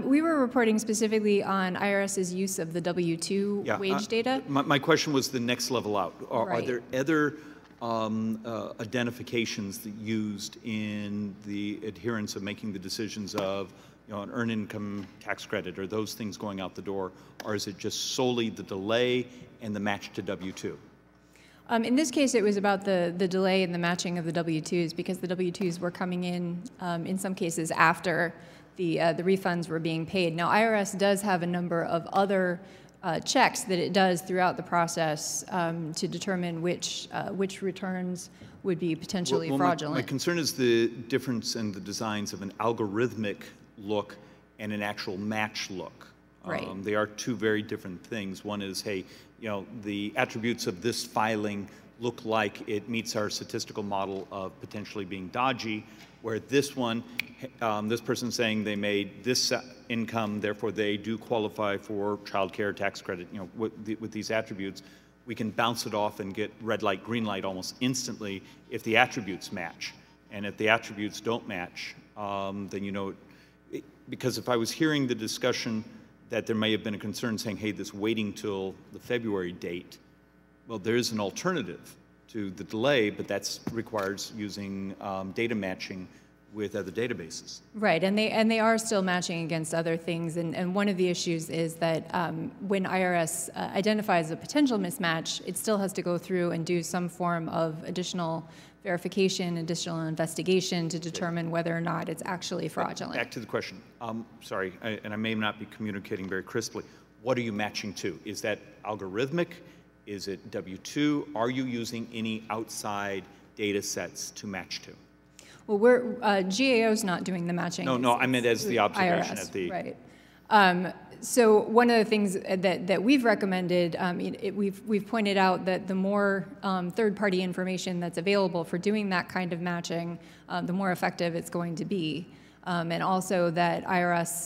[SPEAKER 12] We were reporting specifically on IRS's use of the W-2 wage data.
[SPEAKER 13] My question was the next level out. Are
[SPEAKER 12] Right.
[SPEAKER 13] there other identifications that used in the adherence of making the decisions of an earned income tax credit, or those things going out the door, or is it just solely the delay and the match to W-2?
[SPEAKER 12] In this case, it was about the delay in the matching of the W-2s because the W-2s were coming in some cases after the refunds were being paid. Now, IRS does have a number of other checks that it does throughout the process to determine which returns would be potentially fraudulent.
[SPEAKER 13] My concern is the difference in the designs of an algorithmic look and an actual match look.
[SPEAKER 12] Right.
[SPEAKER 13] They are two very different things. One is, hey, the attributes of this filing look like it meets our statistical model of potentially being dodgy, where this one, this person's saying they made this income, therefore they do qualify for child care tax credit, with these attributes. We can bounce it off and get red light, green light almost instantly if the attributes match. And if the attributes don't match, then because if I was hearing the discussion that there may have been a concern saying, hey, this waiting till the February date, well, there is an alternative to the delay, but that requires using data matching with other databases.
[SPEAKER 12] Right, and they are still matching against other things, and one of the issues is that when IRS identifies a potential mismatch, it still has to go through and do some form of additional verification, additional investigation to determine whether or not it's actually fraudulent.
[SPEAKER 13] Back to the question. Sorry, and I may not be communicating very crisply. What are you matching to? Is that algorithmic? Is it W-2? Are you using any outside data sets to match to?
[SPEAKER 12] Well, GAO's not doing the matching.
[SPEAKER 13] No, I meant as the observation
[SPEAKER 12] IRS,
[SPEAKER 13] at the...
[SPEAKER 12] Right. So one of the things that we've recommended, we've pointed out that the more third-party information that's available for doing that kind of matching, the more effective it's going to be. And also that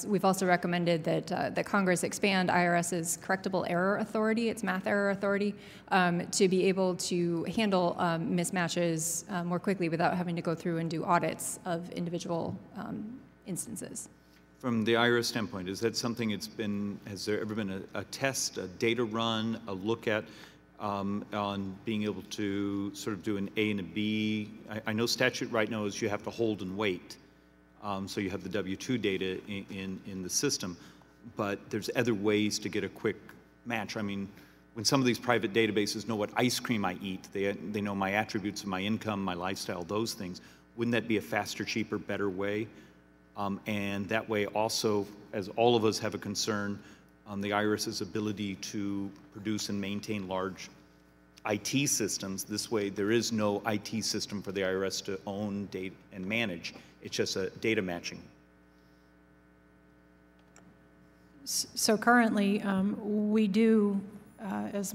[SPEAKER 12] we've also recommended that Congress expand IRS's correctable error authority, its math error authority, to be able to handle mismatches more quickly without having to go through and do audits of individual instances.
[SPEAKER 13] From the IRS standpoint, is that something has there ever been a test, a data run, a look at on being able to sort of do an A and a B? I know statute right now is you have to hold and wait. So you have the W-2 data in the system, but there's other ways to get a quick match. I mean, when some of these private databases know what ice cream I eat, they know my attributes of my income, my lifestyle, those things. Wouldn't that be a faster, cheaper, better way? And that way also, as all of us have a concern, the IRS's ability to produce and maintain large IT systems. This way, there is no IT system for the IRS to own, date, and manage. It's just a data matching.
[SPEAKER 10] So currently, we do, as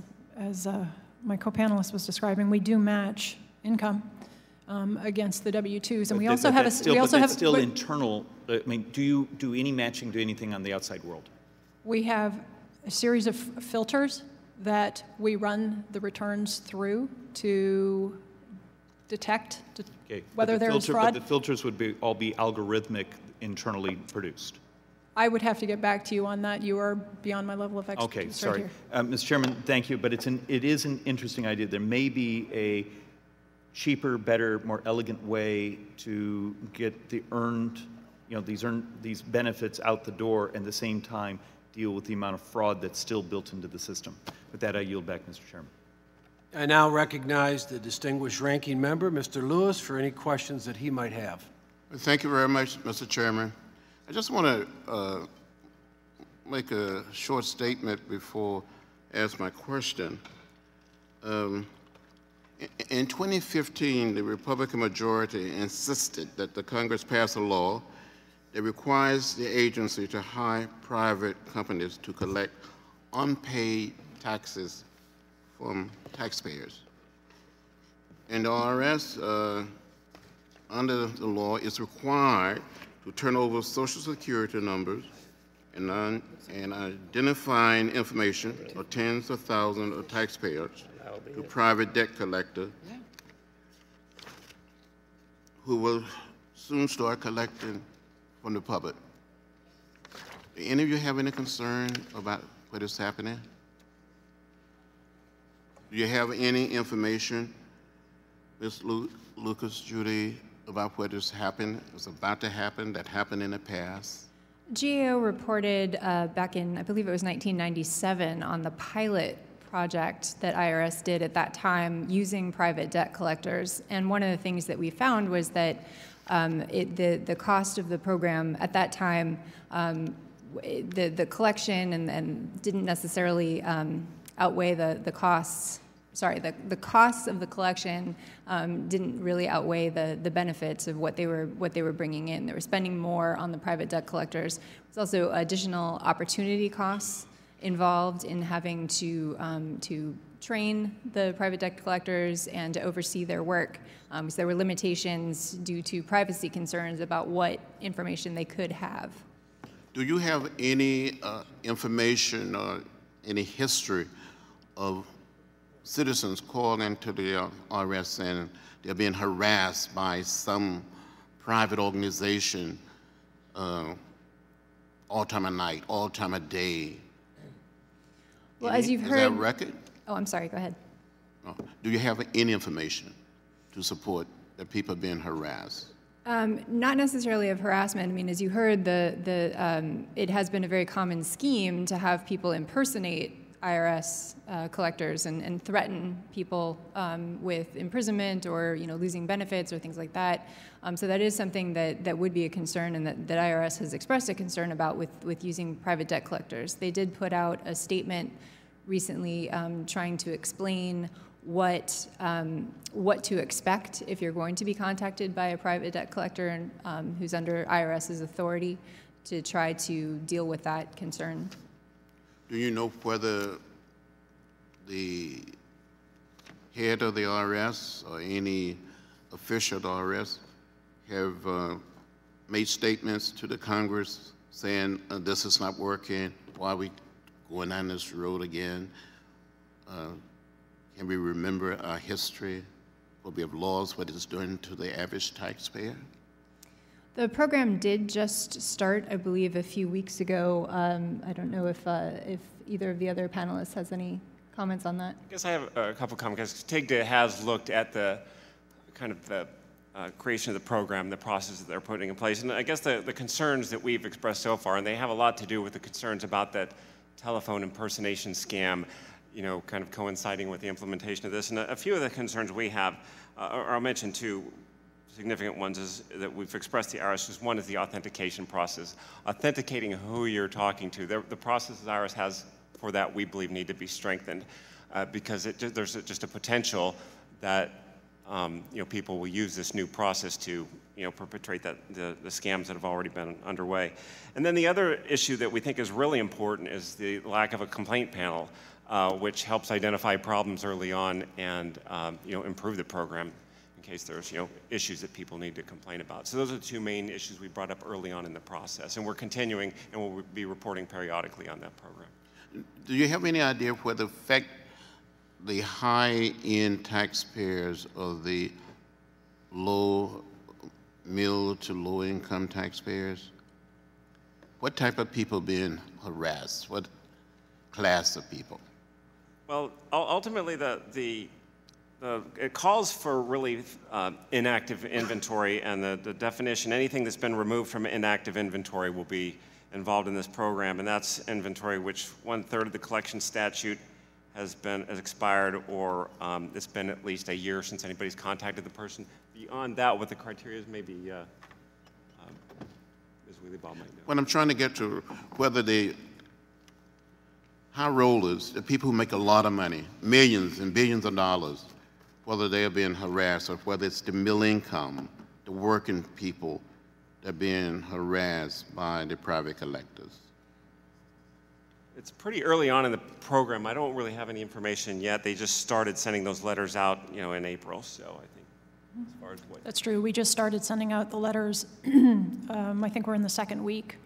[SPEAKER 10] my co-panelist was describing, we do match income against the W-2s. And we
[SPEAKER 13] But
[SPEAKER 10] also have
[SPEAKER 13] that's
[SPEAKER 10] a,
[SPEAKER 13] still,
[SPEAKER 10] we
[SPEAKER 13] but
[SPEAKER 10] also
[SPEAKER 13] that's
[SPEAKER 10] have,
[SPEAKER 13] still
[SPEAKER 10] but
[SPEAKER 13] internal. I mean, do you do any matching to anything on the outside world?
[SPEAKER 10] we have a series of filters that we run the returns through to detect
[SPEAKER 13] Okay.
[SPEAKER 10] whether there is fraud.
[SPEAKER 13] But the filters would all be algorithmic, internally produced.
[SPEAKER 10] I would have to get back to you on that. You are beyond my level of expertise.
[SPEAKER 13] Okay, sorry. Mr. Chairman, thank you, but it is an interesting idea. There may be a cheaper, better, more elegant way to get the earned, these benefits out the door and at the same time deal with the amount of fraud that's still built into the system. With that, I yield back, Mr. Chairman.
[SPEAKER 7] I now recognize the distinguished ranking member, Mr. Lewis, for any questions that he might have.
[SPEAKER 11] Thank you very much, Mr. Chairman. I just want to make a short statement before I ask my question. In 2015, the Republican majority insisted that the Congress pass a law that requires the agency to hire private companies to collect unpaid taxes from taxpayers. And the IRS, under the law, is required to turn over Social Security numbers and identifying information of tens of thousands of taxpayers to private debt collectors who will soon start collecting from the public. Do any of you have any concern about what is happening? Do you have any information, Ms. Lucas, Judy, about what has happened, is about to happen, that happened in the past?
[SPEAKER 12] GAO reported back in, I believe it was 1997, on the pilot project that IRS did at that time using private debt collectors. And one of the things that we found was that the cost of the program at that time, the collection and didn't necessarily outweigh the costs. Sorry, the costs of the collection didn't really outweigh the benefits of what they were bringing in. They were spending more on the private debt collectors. There's also additional opportunity costs involved in having to train the private debt collectors and to oversee their work. So there were limitations due to privacy concerns about what information they could have.
[SPEAKER 11] Do you have any information or any history of citizens calling to the IRS saying they're being harassed by some private organization all time of night, all time of day?
[SPEAKER 12] Well, as you've heard...
[SPEAKER 11] Is that a record?
[SPEAKER 12] Oh, I'm sorry, go ahead.
[SPEAKER 11] Do you have any information to support that people are being harassed?
[SPEAKER 12] Not necessarily of harassment. I mean, as you heard, it has been a very common scheme to have people impersonate IRS collectors and threaten people with imprisonment or losing benefits or things like that. So that is something that would be a concern, and that IRS has expressed a concern about with using private debt collectors. They did put out a statement recently trying to explain what to expect if you're going to be contacted by a private debt collector who's under IRS's authority, to try to deal with that concern.
[SPEAKER 11] Do you know whether the head of the IRS or any official of the IRS have made statements to the Congress saying this is not working, why are we going down this road again? Can we remember our history, what we have laws, what it's doing to the average taxpayer?
[SPEAKER 12] The program did just start, I believe, a few weeks ago. I don't know if either of the other panelists has any comments on that.
[SPEAKER 4] I guess I have a couple comments. TIGTA has looked at the kind of the creation of the program, the process that they're putting in place. And I guess the concerns that we've expressed so far, and they have a lot to do with the concerns about that telephone impersonation scam, kind of coinciding with the implementation of this. And a few of the concerns we have, or I'll mention two significant ones, is that we've expressed the IRS. One is the authentication process. Authenticating who you're talking to. The processes the IRS has for that, we believe, need to be strengthened because there's just a potential that people will use this new process to perpetrate the scams that have already been underway. And then the other issue that we think is really important is the lack of a complaint panel, which helps identify problems early on and improve the program. in case there's, issues that people need to complain about. So those are the two main issues we brought up early on in the process, and we're continuing, and we'll be reporting periodically on that program.
[SPEAKER 11] Do you have any idea of whether affect the high-end taxpayers or the middle to low-income taxpayers? What type of people being harassed? What class of people?
[SPEAKER 4] Well, ultimately, it calls for really inactive inventory, and the definition, anything that's been removed from inactive inventory will be involved in this program, and that's inventory which 1/3 of the collection statute has expired, or it's been at least a year since anybody's contacted the person. Beyond that, what the criteria is, maybe Ms. Wheelie-Ball might know.
[SPEAKER 11] What I'm trying to get to, whether the high rollers, the people who make a lot of money, millions and billions of dollars, whether they are being harassed, or whether it's the middle income, the working people that are being harassed by the private collectors.
[SPEAKER 4] It's pretty early on in the program. I don't really have any information yet. They just started sending those letters out, in April. So I think as far as what...
[SPEAKER 10] That's true. We just started sending out the letters. I think we're in the second week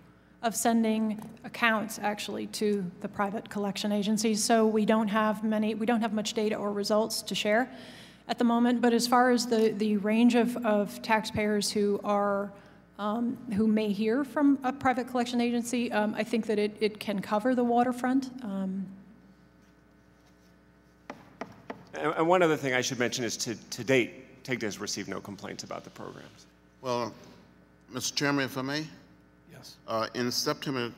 [SPEAKER 10] of sending accounts actually to the private collection agencies. So we don't have much data or results to share at the moment. But as far as the range of taxpayers who may hear from a private collection agency, I think that it can cover the waterfront.
[SPEAKER 4] And one other thing I should mention is to date, TIGTA has received no complaints about the programs.
[SPEAKER 11] Well, Mr. Chairman, if I may?
[SPEAKER 7] Yes.
[SPEAKER 11] In September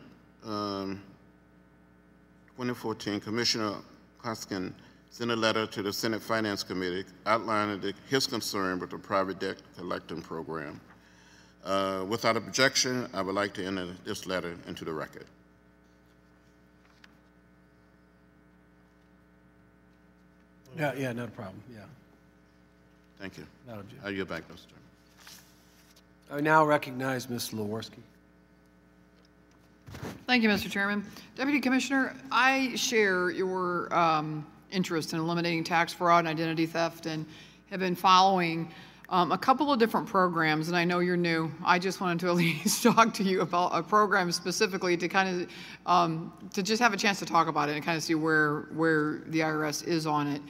[SPEAKER 11] 2014, Commissioner Hoskin sent a letter to the Senate Finance Committee outlining his concern with the private debt collecting program. Without objection, I would like to enter this letter into the record.
[SPEAKER 7] Yeah, not a problem, yeah.
[SPEAKER 11] Thank you.
[SPEAKER 7] Not objection.
[SPEAKER 11] I yield back, Mr. Chairman.
[SPEAKER 7] I now recognize Ms. Leworski.
[SPEAKER 2] Thank you, Mr. Chairman. Deputy Commissioner, I share your interest in eliminating tax fraud and identity theft, and have been following a couple of different programs, and I know you're new. I just wanted to at least talk to you about a program specifically to kind of, to just have a chance to talk about it and kind of see where the IRS is on it.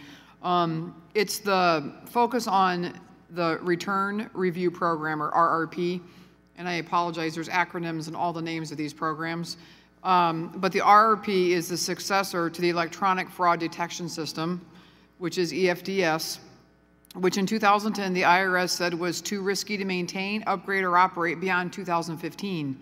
[SPEAKER 2] It's the focus on the Return Review Program, or RRP, and I apologize, there's acronyms in all the names of these programs. But the RRP is the successor to the Electronic Fraud Detection System, which is EFDS, which in 2010 the IRS said was too risky to maintain, upgrade, or operate beyond 2015.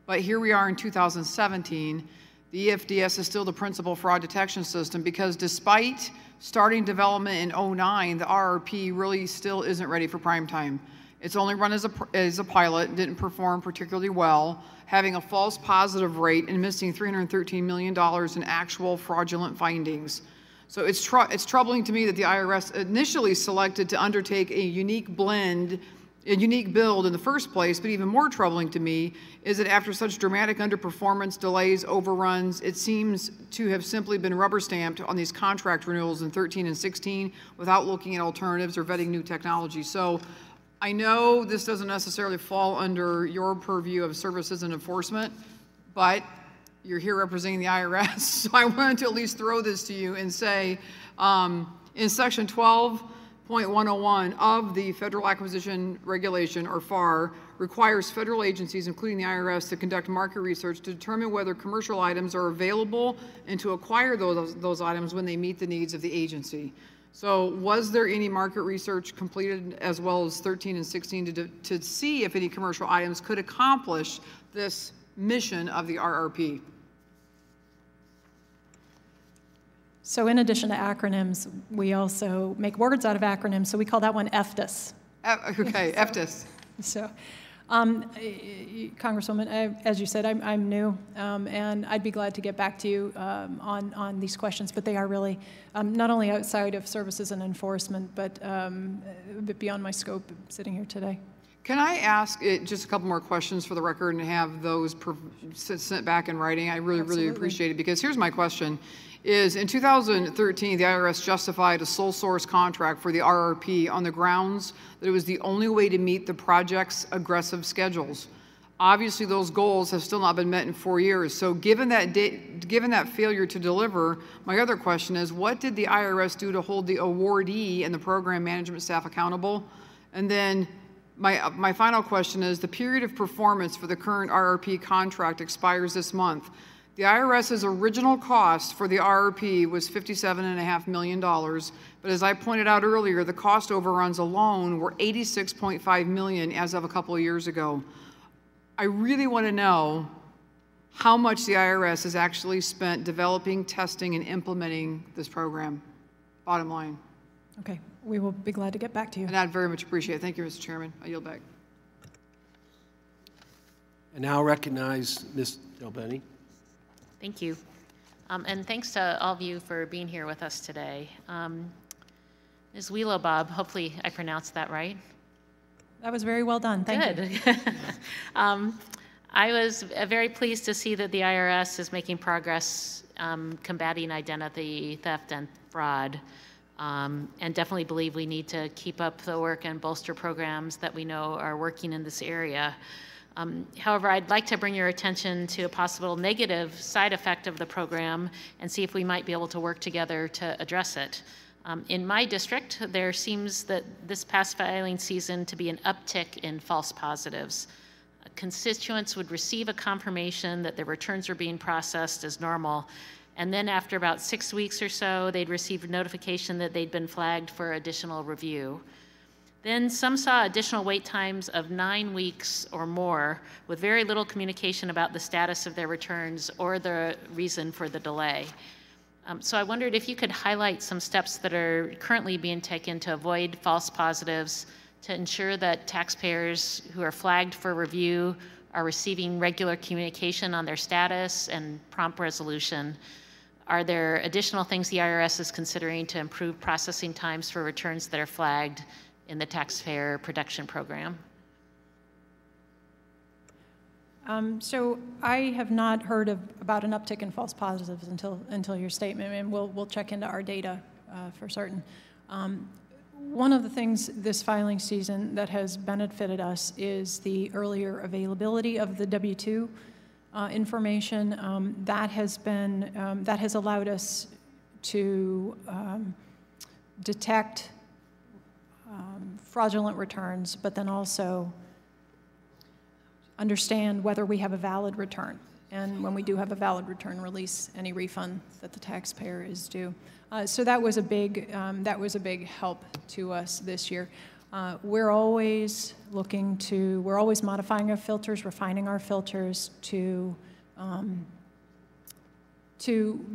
[SPEAKER 2] But here we are in 2017. The EFDS is still the principal fraud detection system because despite starting development in 2009, the RRP really still isn't ready for prime time. It's only run as a pilot, didn't perform particularly well, having a false positive rate and missing $313 million in actual fraudulent findings. So it's troubling to me that the IRS initially selected to undertake a unique build in the first place, but even more troubling to me is that after such dramatic underperformance, delays, overruns, it seems to have simply been rubber stamped on these contract renewals in 13 and 16 without looking at alternatives or vetting new technology. So I know this doesn't necessarily fall under your purview of services and enforcement, but you're here representing the IRS, so I wanted to at least throw this to you and say, in section 12.101 of the Federal Acquisition Regulation, or FAR, requires federal agencies, including the IRS, to conduct market research to determine whether commercial items are available and to acquire those items when they meet the needs of the agency. So was there any market research completed as well as 13 and 16 to see if any commercial items could accomplish this mission of the RRP?
[SPEAKER 10] So in addition to acronyms, we also make words out of acronyms, so we call that one EFDS.
[SPEAKER 2] Okay, EFDS.
[SPEAKER 10] So, Congresswoman, as you said, I'm new, and I'd be glad to get back to you on these questions, but they are really not only outside of services and enforcement, but beyond my scope sitting here today.
[SPEAKER 2] Can I ask just a couple more questions for the record and have those sent back in writing? I really appreciate it, because here's my question. Is in 2013, the IRS justified a sole source contract for the RRP on the grounds that it was the only way to meet the project's aggressive schedules. Obviously, those goals have still not been met in 4 years. So given that failure to deliver, my other question is, what did the IRS do to hold the awardee and the program management staff accountable? And then my final question is, the period of performance for the current RRP contract expires this month. The IRS's original cost for the RRP was $57.5 million, but as I pointed out earlier, the cost overruns alone were $86.5 million as of a couple of years ago. I really want to know how much the IRS has actually spent developing, testing, and implementing this program. Bottom line.
[SPEAKER 10] Okay, we will be glad to get back to you.
[SPEAKER 2] And I'd very much appreciate it. Thank you, Mr. Chairman. I yield back.
[SPEAKER 7] And now recognize Ms. Delbenny.
[SPEAKER 14] Thank you. And thanks to all of you for being here with us today. Ms. Wheelobob, hopefully I pronounced that right.
[SPEAKER 10] That was very well done. Thank you.
[SPEAKER 14] Good. I was very pleased to see that the IRS is making progress combating identity theft and fraud, and definitely believe we need to keep up the work and bolster programs that we know are working in this area. However, I'd like to bring your attention to a possible negative side effect of the program and see if we might be able to work together to address it. In my district, there seems that this past filing season to be an uptick in false positives. Constituents would receive a confirmation that their returns are being processed as normal, and then after about 6 weeks or so, they'd receive notification that they'd been flagged for additional review. Then some saw additional wait times of 9 weeks or more with very little communication about the status of their returns or the reason for the delay. So I wondered if you could highlight some steps that are currently being taken to avoid false positives, to ensure that taxpayers who are flagged for review are receiving regular communication on their status and prompt resolution. Are there additional things the IRS is considering to improve processing times for returns that are flagged in the Taxpayer Protection Program?
[SPEAKER 10] So I have not heard about an uptick in false positives until your statement, and we'll check into our data for certain. One of the things this filing season that has benefited us is the earlier availability of the W-2 information. That has allowed us to detect fraudulent returns, but then also understand whether we have a valid return. And when we do have a valid return, release any refund that the taxpayer is due. So that was a big help to us this year. We're always modifying our filters, refining our filters to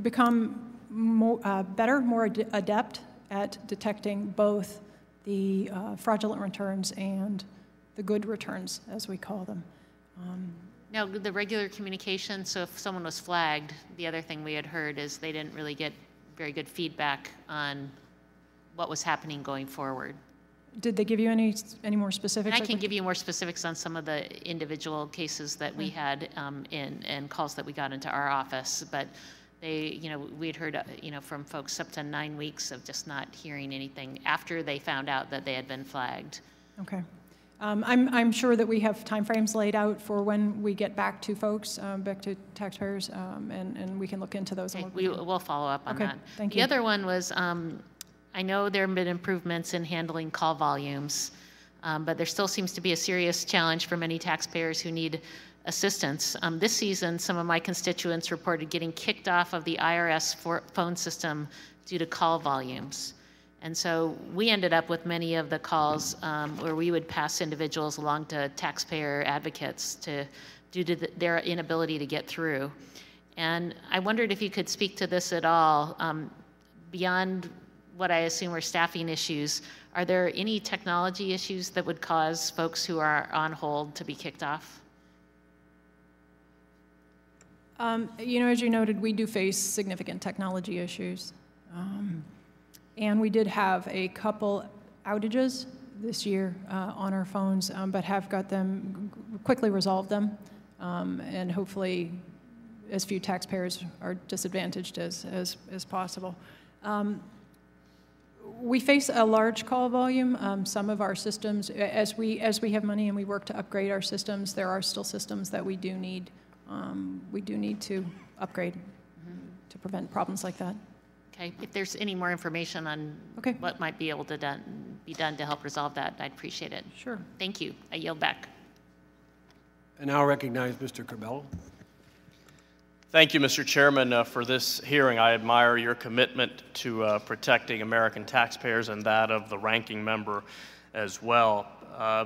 [SPEAKER 10] become better, more adept at detecting both the fraudulent returns and the good returns, as we call them.
[SPEAKER 14] Now, the regular communication, so if someone was flagged, the other thing we had heard is they didn't really get very good feedback on what was happening going forward.
[SPEAKER 10] Did they give you any more specifics?
[SPEAKER 14] And I can give you more specifics on some of the individual cases that we had and calls that we got into our office, but they, we had heard, from folks up to 9 weeks of just not hearing anything after they found out that they had been flagged.
[SPEAKER 10] Okay. I'm sure that we have timeframes laid out for when we get back to folks, back to taxpayers, and we can look into those.
[SPEAKER 14] Okay, we'll follow up on that.
[SPEAKER 10] Thank you.
[SPEAKER 14] The other one was, I know there have been improvements in handling call volumes, but there still seems to be a serious challenge for many taxpayers who need assistance. This season, some of my constituents reported getting kicked off of the IRS phone system due to call volumes. And so we ended up with many of the calls where we would pass individuals along to taxpayer advocates due to their inability to get through. And I wondered if you could speak to this at all. Beyond what I assume are staffing issues, are there any technology issues that would cause folks who are on hold to be kicked off?
[SPEAKER 10] As you noted, we do face significant technology issues. And we did have a couple outages this year on our phones, but have got them, quickly resolved them, and hopefully as few taxpayers are disadvantaged as possible. We face a large call volume. Some of our systems, as we have money and we work to upgrade our systems, there are still systems that we do need to upgrade to prevent problems like that.
[SPEAKER 14] Okay, if there's any more information on what might be able to be done to help resolve that, I'd appreciate it.
[SPEAKER 10] Sure.
[SPEAKER 14] Thank you. I yield back.
[SPEAKER 7] And now recognize Mr. Corbello.
[SPEAKER 15] Thank you, Mr. Chairman, for this hearing. I admire your commitment to protecting American taxpayers and that of the ranking member as well.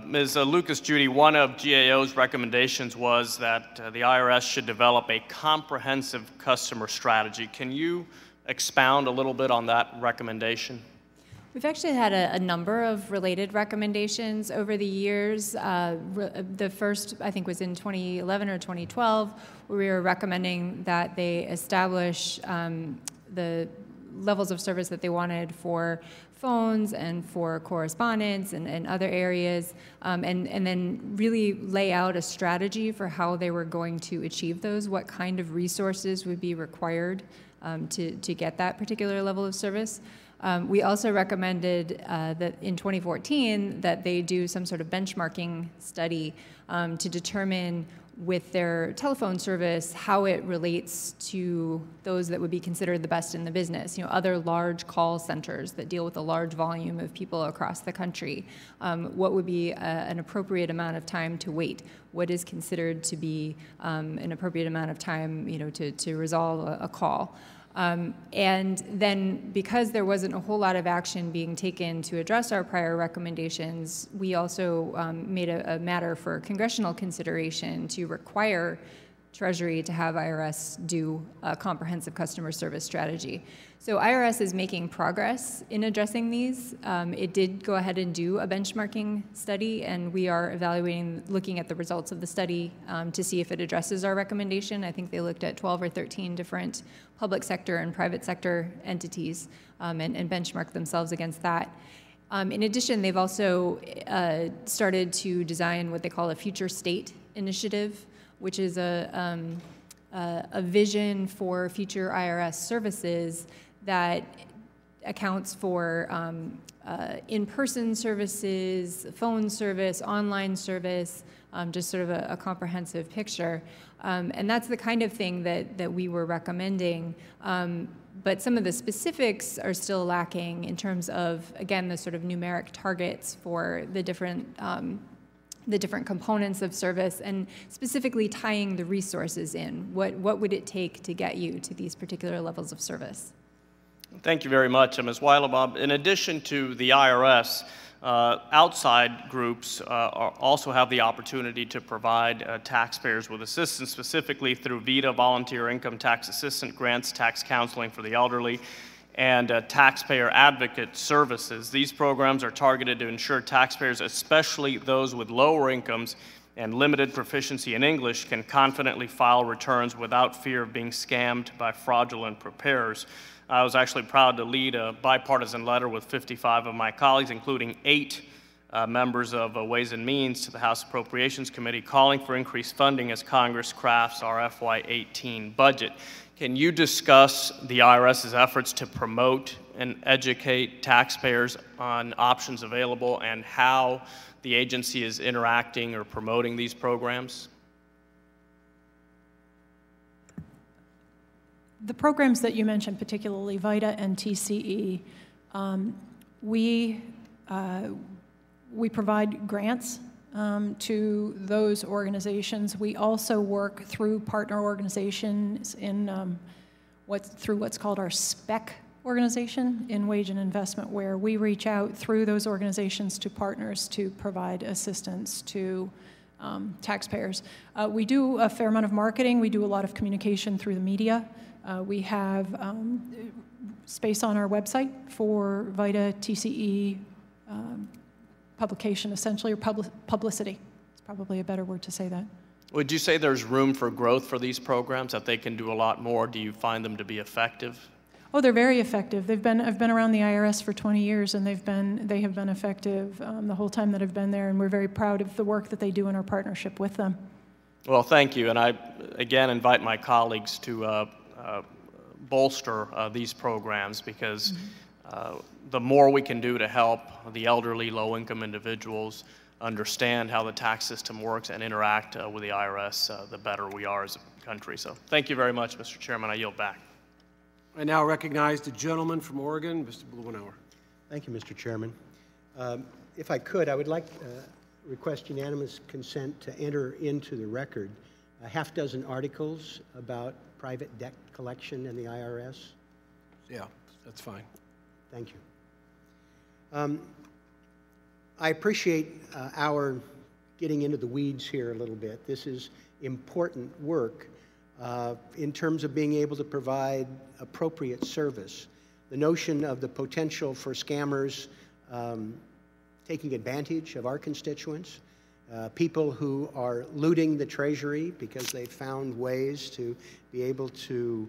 [SPEAKER 15] Ms. Lucas Judy, one of GAO's recommendations was that the IRS should develop a comprehensive customer strategy. Can you expound a little bit on that recommendation?
[SPEAKER 12] We've actually had a number of related recommendations over the years. The first, I think, was in 2011 or 2012, where we were recommending that they establish the levels of service that they wanted for phones and for correspondence and other areas, and then really lay out a strategy for how they were going to achieve those, what kind of resources would be required to get that particular level of service. We also recommended that in 2014 that they do some sort of benchmarking study to determine with their telephone service how it relates to those that would be considered the best in the business, other large call centers that deal with a large volume of people across the country. What would be an appropriate amount of time to wait? What is considered to be an appropriate amount of time, to resolve a call? And then because there wasn't a whole lot of action being taken to address our prior recommendations, we also made a matter for congressional consideration to require Treasury to have IRS do a comprehensive customer service strategy. So IRS is making progress in addressing these. It did go ahead and do a benchmarking study, and we are looking at the results of the study to see if it addresses our recommendation. I think they looked at 12 or 13 different public sector and private sector entities and benchmarked themselves against that. In addition, they've also started to design what they call a future state initiative, which is a vision for future IRS services that accounts for in-person services, phone service, online service, just sort of a comprehensive picture. And that's the kind of thing that we were recommending. But some of the specifics are still lacking in terms of, again, the sort of numeric targets for the different components of service, and specifically tying the resources in. What would it take to get you to these particular levels of service?
[SPEAKER 15] Thank you very much, Ms. Weilabob. In addition to the IRS, outside groups also have the opportunity to provide taxpayers with assistance, specifically through VITA, Volunteer Income Tax Assistant Grants, Tax Counseling for the Elderly, and taxpayer advocate services. These programs are targeted to ensure taxpayers, especially those with lower incomes and limited proficiency in English, can confidently file returns without fear of being scammed by fraudulent preparers. I was actually proud to lead a bipartisan letter with 55 of my colleagues, including 8 members of Ways and Means, to the House Appropriations Committee, calling for increased funding as Congress crafts our FY18 budget. Can you discuss the IRS's efforts to promote and educate taxpayers on options available and how the agency is interacting or promoting these programs?
[SPEAKER 10] The programs that you mentioned, particularly VITA and TCE, we provide grants to those organizations. We also work through partner organizations in through what's called our SPEC organization in wage and investment, where we reach out through those organizations to partners to provide assistance to taxpayers. We do a fair amount of marketing. We do a lot of communication through the media. We have space on our website for VITA, TCE, publication essentially, or publicity. It's probably a better word to say that.
[SPEAKER 15] Would you say there's room for growth for these programs, that they can do a lot more? Do you find them to be effective?
[SPEAKER 10] Oh, they're very effective. I've been around the IRS for 20 years, and they have been effective the whole time that I've been there, and we're very proud of the work that they do in our partnership with them.
[SPEAKER 15] Well, thank you, and I again invite my colleagues to bolster these programs, because the more we can do to help the elderly, low-income individuals understand how the tax system works and interact with the IRS, the better we are as a country. So thank you very much, Mr. Chairman. I yield back.
[SPEAKER 7] I now recognize the gentleman from Oregon, Mr. Blumenauer.
[SPEAKER 16] Thank you, Mr. Chairman. If I could, I would like request unanimous consent to enter into the record a half-dozen articles about private debt collection and the IRS.
[SPEAKER 7] Yeah, that's fine.
[SPEAKER 16] Thank you. I appreciate our getting into the weeds here a little bit. This is important work in terms of being able to provide appropriate service. The notion of the potential for scammers taking advantage of our constituents, people who are looting the Treasury because they've found ways to be able to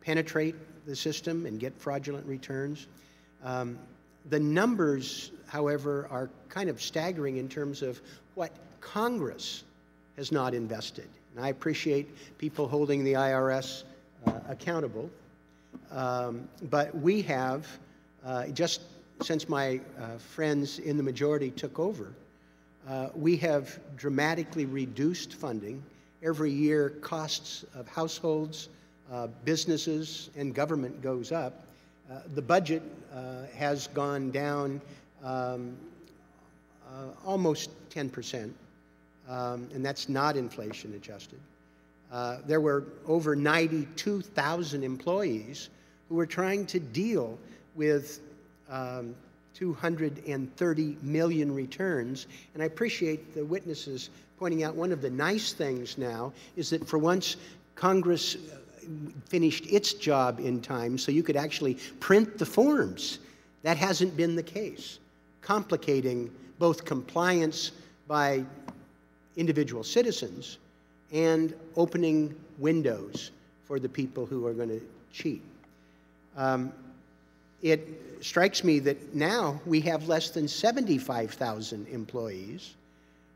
[SPEAKER 16] penetrate the system and get fraudulent returns. The numbers, however, are kind of staggering in terms of what Congress has not invested. And I appreciate people holding the IRS accountable. But we have, just since my friends in the majority took over, we have dramatically reduced funding. Every year, costs of households, businesses, and government goes up. The budget has gone down almost 10%, and that's not inflation adjusted. There were over 92,000 employees who were trying to deal with 230 million returns, and I appreciate the witnesses pointing out one of the nice things now is that for once Congress finished its job in time so you could actually print the forms. That hasn't been the case, complicating both compliance by individual citizens and opening windows for the people who are going to cheat. It strikes me that now we have less than 75,000 employees.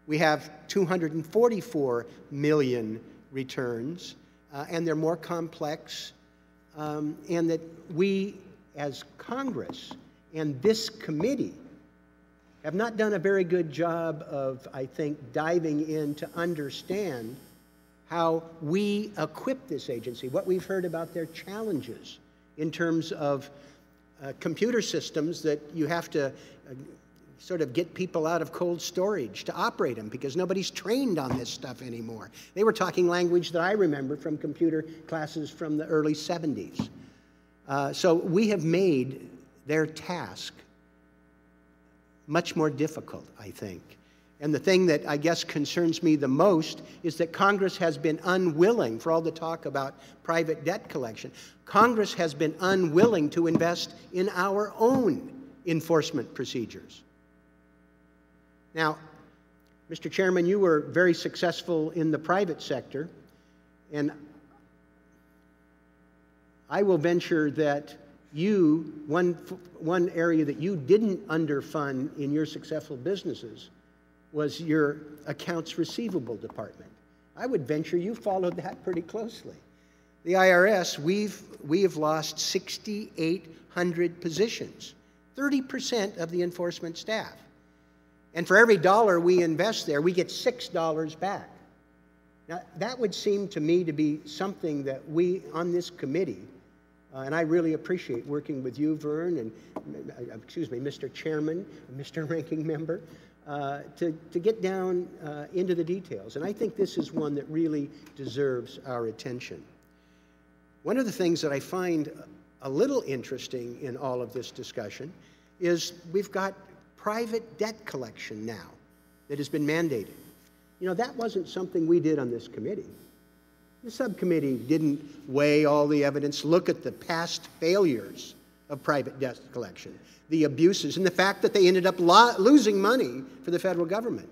[SPEAKER 16] We have 244 million returns, and they're more complex, and that we as Congress and this committee have not done a very good job of, I think, diving in to understand how we equip this agency, what we've heard about their challenges in terms of computer systems that you have to sort of get people out of cold storage to operate them because nobody's trained on this stuff anymore. They were talking language that I remember from computer classes from the early 70s. So we have made their task much more difficult, I think. And the thing that I guess concerns me the most is that Congress has been unwilling, for all the talk about private debt collection, Congress has been unwilling to invest in our own enforcement procedures. Now, Mr. Chairman, you were very successful in the private sector, and I will venture that you, one area that you didn't underfund in your successful businesses was your accounts receivable department. I would venture you followed that pretty closely. The IRS, we have lost 6,800 positions, 30% of the enforcement staff. And for every dollar we invest there, we get $6 back. Now, that would seem to me to be something that we on this committee, and I really appreciate working with you, Vern, and, excuse me, Mr. Chairman, Mr. Ranking Member, to get down into the details. And I think this is one that really deserves our attention. One of the things that I find a little interesting in all of this discussion is we've got private debt collection now that has been mandated. You know, that wasn't something we did on this committee. The subcommittee didn't weigh all the evidence, look at the past failures of private debt collection, the abuses, and the fact that they ended up losing money for the federal government.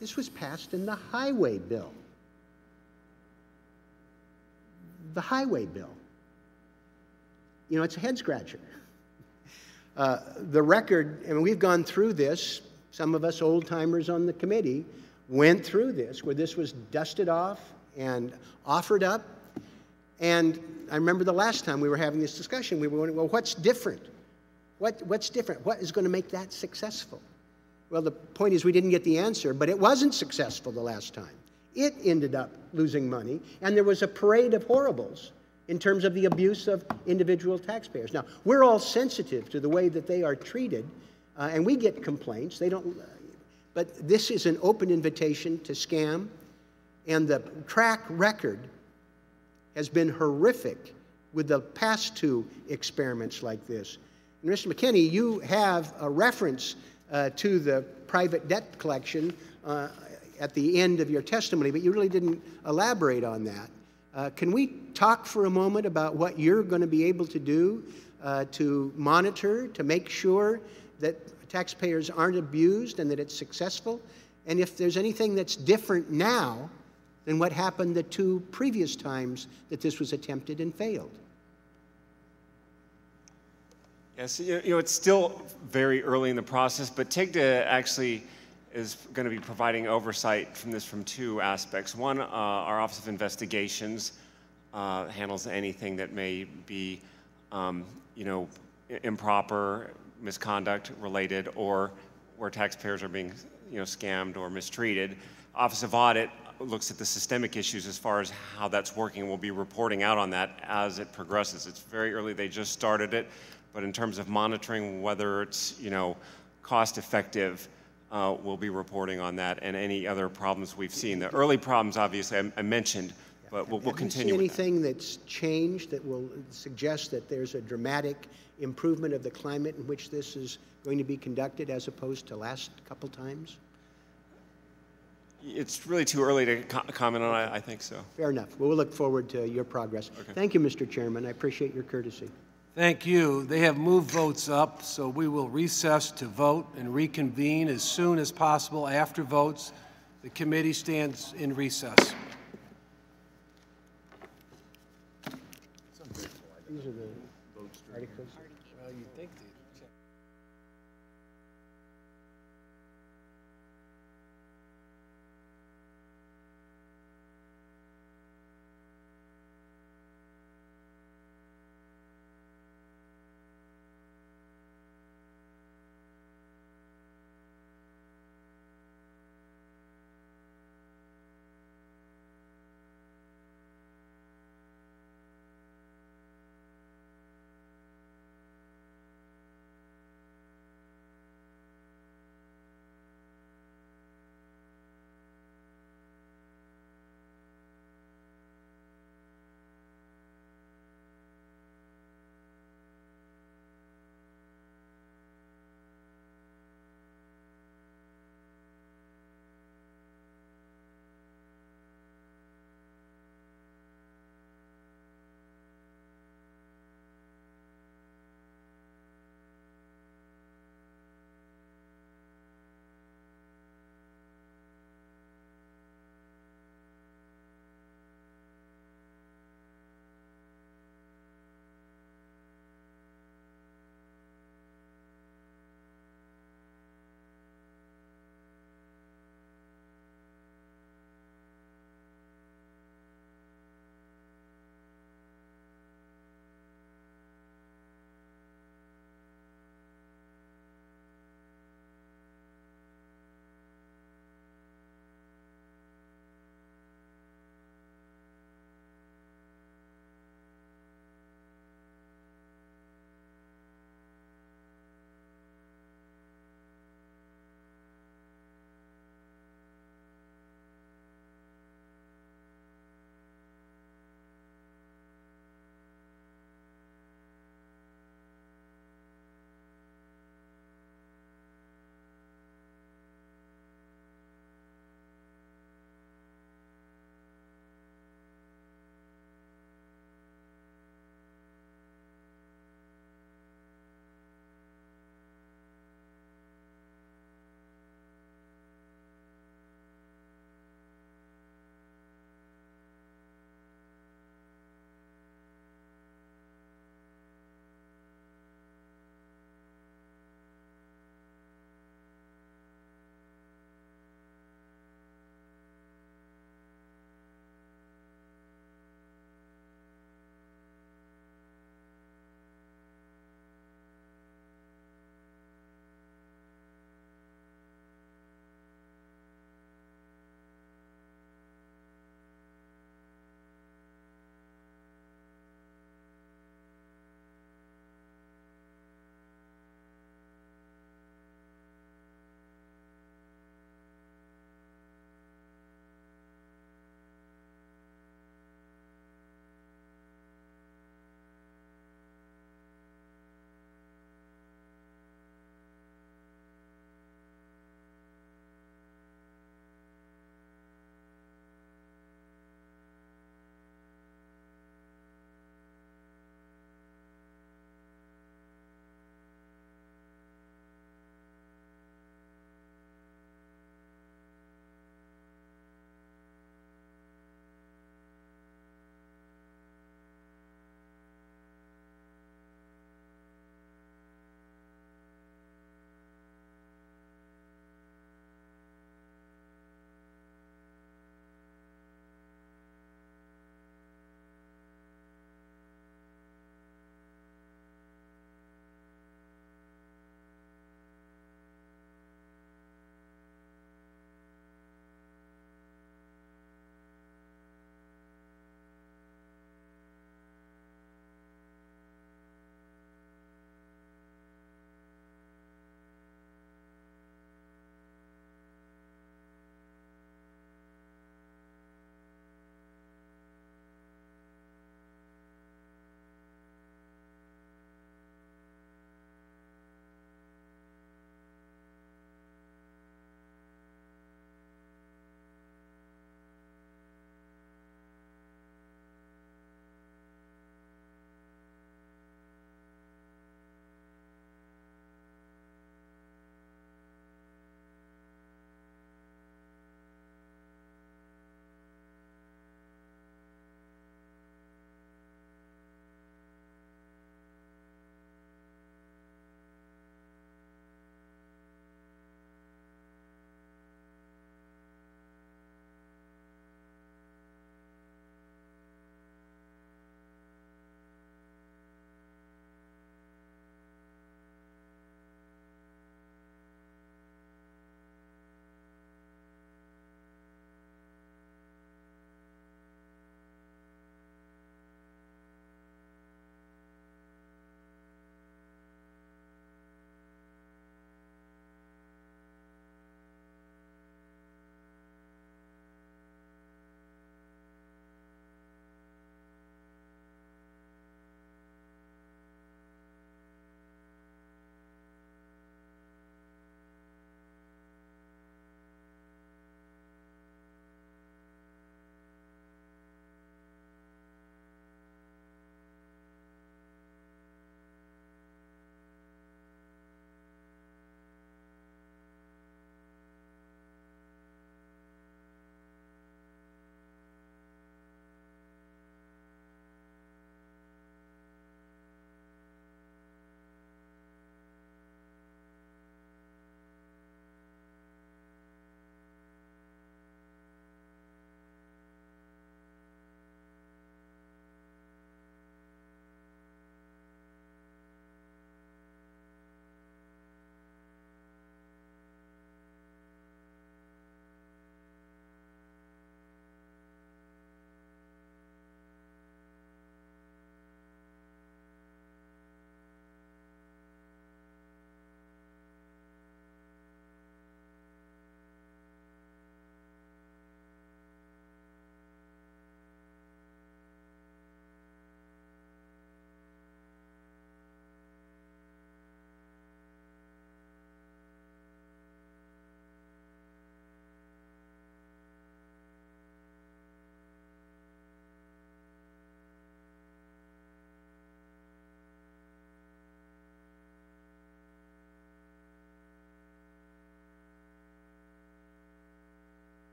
[SPEAKER 16] This was passed in the highway bill. The highway bill. you know, it's a head scratcher. The record, and we've gone through this, some of us old timers on the committee went through this, where this was dusted off and offered up. And I remember the last time we were having this discussion, we were wondering, well, what's different? What's different? What is going to make that successful? Well, the point is we didn't get the answer, but it wasn't successful the last time. It ended up losing money, and there was a parade of horribles in terms of the abuse of individual taxpayers. Now, we're all sensitive to the way that they are treated, and we get complaints. They don't, but this is an open invitation to scam, and the track record has been horrific with the past two experiments like this. And Mr. McKinney, you have a reference to the private debt collection at the end of your testimony, but you really didn't elaborate on that. Can we talk for a moment about what you're going to be able to do to monitor, to make sure that taxpayers aren't abused and that it's successful? And if there's anything that's different now than what happened the two previous times that this was attempted and failed?
[SPEAKER 4] Yes, you know, it's still very early in the process, but TIGTA actually is going to be providing oversight from two aspects. One, our Office of Investigations handles anything that may be, you know, improper, misconduct related, or where taxpayers are being, you know, scammed or mistreated. Office of Audit looks at the systemic issues as far as how that's working. We'll be reporting out on that as it progresses. It's very early. They just started it. But in terms of monitoring whether it's, you know, cost effective, we'll be reporting on that and any other problems we've seen. The early problems, obviously, I mentioned, but we'll continue.
[SPEAKER 16] Have you seen anything that's changed that will suggest that there's a dramatic improvement of the climate in which this is going to be conducted as opposed to last couple times?
[SPEAKER 4] It's really too early to comment on it. I think so.
[SPEAKER 16] Fair enough. Well, we'll look forward to your progress. Okay. Thank you, Mr. Chairman. I appreciate your courtesy.
[SPEAKER 7] Thank you. They have moved votes up, so we will recess to vote and reconvene as soon as possible after votes. The committee stands in recess.
[SPEAKER 16] These are the articles.
[SPEAKER 7] Well, you think they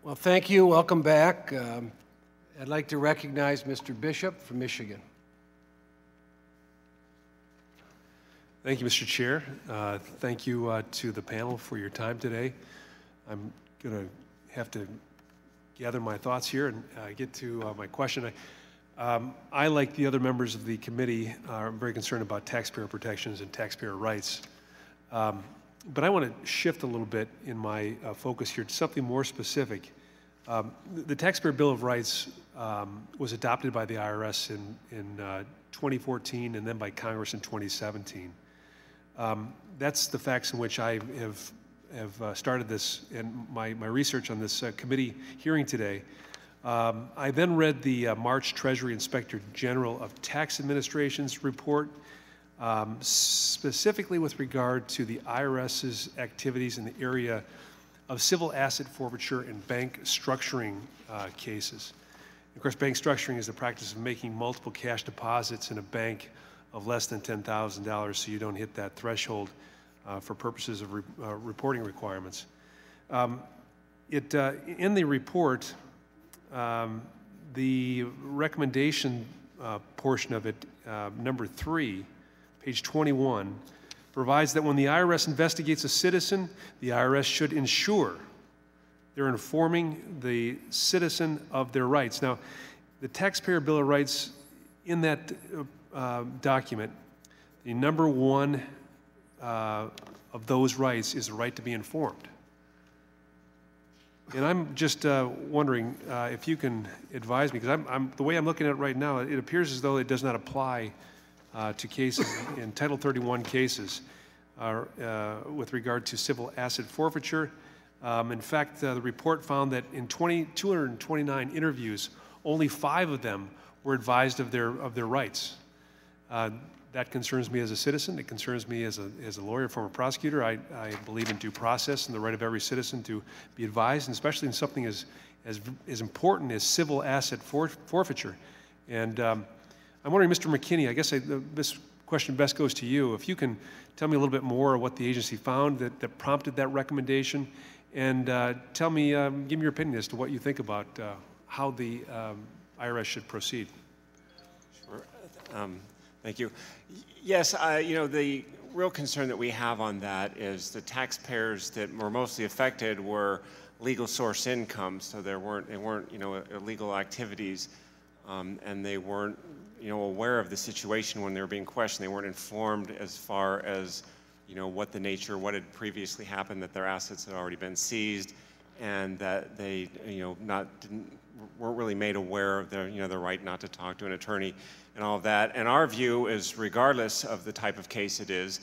[SPEAKER 7] Well, thank you. Welcome back. I'd like to recognize Mr. Bishop from Michigan.
[SPEAKER 17] Thank you, Mr. Chair. Thank you to the panel for your time today. I'm going to have to gather my thoughts here and get to my question. I, like the other members of the committee, are very concerned about taxpayer protections and taxpayer rights. But I want to shift a little bit in my focus here to something more specific. The Taxpayer Bill of Rights was adopted by the IRS in 2014 and then by Congress in 2017. That's the facts in which I have started this and my research on this committee hearing today. I then read the March Treasury Inspector General of Tax Administration's report, specifically with regard to the IRS's activities in the area of civil asset forfeiture and bank structuring cases. Of course, bank structuring is the practice of making multiple cash deposits in a bank of less than $10,000 so you don't hit that threshold for purposes of reporting requirements. In the report, the recommendation portion of it, number 3, page 21, provides that when the IRS investigates a citizen, the IRS should ensure they're informing the citizen of their rights. Now, the Taxpayer Bill of Rights, in that document, the number 1 of those rights is the right to be informed. And I'm just wondering if you can advise me, because the way I'm looking at it right now, it appears as though it does not apply to cases in Title 31 cases with regard to civil asset forfeiture. In fact, the report found that in 229 interviews, only 5 of them were advised of their rights. That concerns me as a citizen. It concerns me as a lawyer, former prosecutor. I believe in due process and the right of every citizen to be advised, and especially in something as important as civil asset forfeiture. And I'm wondering, Mr. McKinney, I guess this question best goes to you. If you can tell me a little bit more of what the agency found that prompted that recommendation, and give me your opinion as to what you think about how the IRS should proceed.
[SPEAKER 4] Sure. Thank you. Yes, the real concern that we have on that is the taxpayers that were mostly affected were legal source income, so they weren't illegal activities, and they weren't aware of the situation when they were being questioned. They weren't informed as far as what the nature, what had previously happened, that their assets had already been seized, and that they weren't really made aware of their their right not to talk to an attorney and all of that. And our view is, regardless of the type of case it is,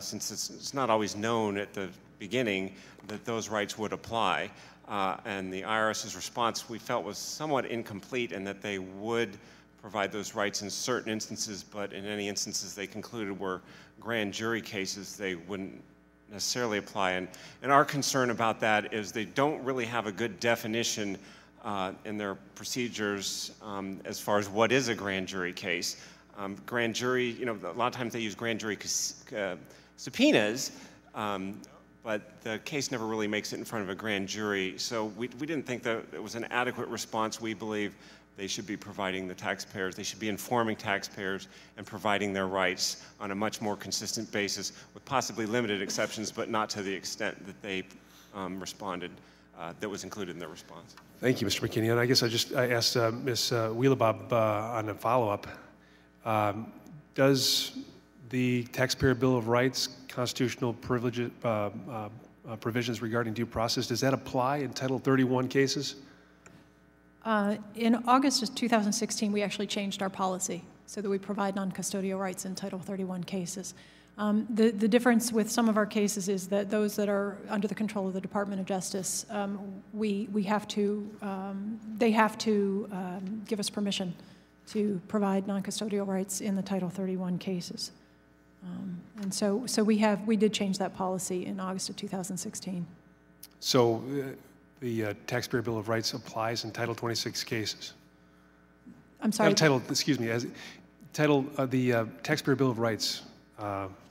[SPEAKER 4] since it's not always known at the beginning, that those rights would apply. And the IRS's response, we felt, was somewhat incomplete, in that they would provide those rights in certain instances, but in any instances they concluded were grand jury cases, they wouldn't necessarily apply. And our concern about that is they don't really have a good definition in their procedures as far as what is a grand jury case. Grand jury, a lot of times they use grand jury subpoenas, but the case never really makes it in front of a grand jury. So we didn't think that it was an adequate response. We believe they should be providing the taxpayers, they should be informing taxpayers and providing their rights on a much more consistent basis, with possibly limited exceptions, but not to the extent that they responded, that was included in their response.
[SPEAKER 17] Thank you, Mr. McKinney. And I guess I asked Ms. Wheelabob on a follow-up. Does the Taxpayer Bill of Rights constitutional provisions regarding due process, does that apply in Title 31 cases?
[SPEAKER 10] In August of 2016, we actually changed our policy so that we provide non-custodial rights in Title 31 cases. The difference with some of our cases is that those that are under the control of the Department of Justice, they have to give us permission to provide non-custodial rights in the Title 31 cases. And so we did change that policy in August of 2016.
[SPEAKER 17] So the Taxpayer Bill of Rights applies in Title 26 cases?
[SPEAKER 10] I'm sorry?
[SPEAKER 17] The Taxpayer Bill of Rights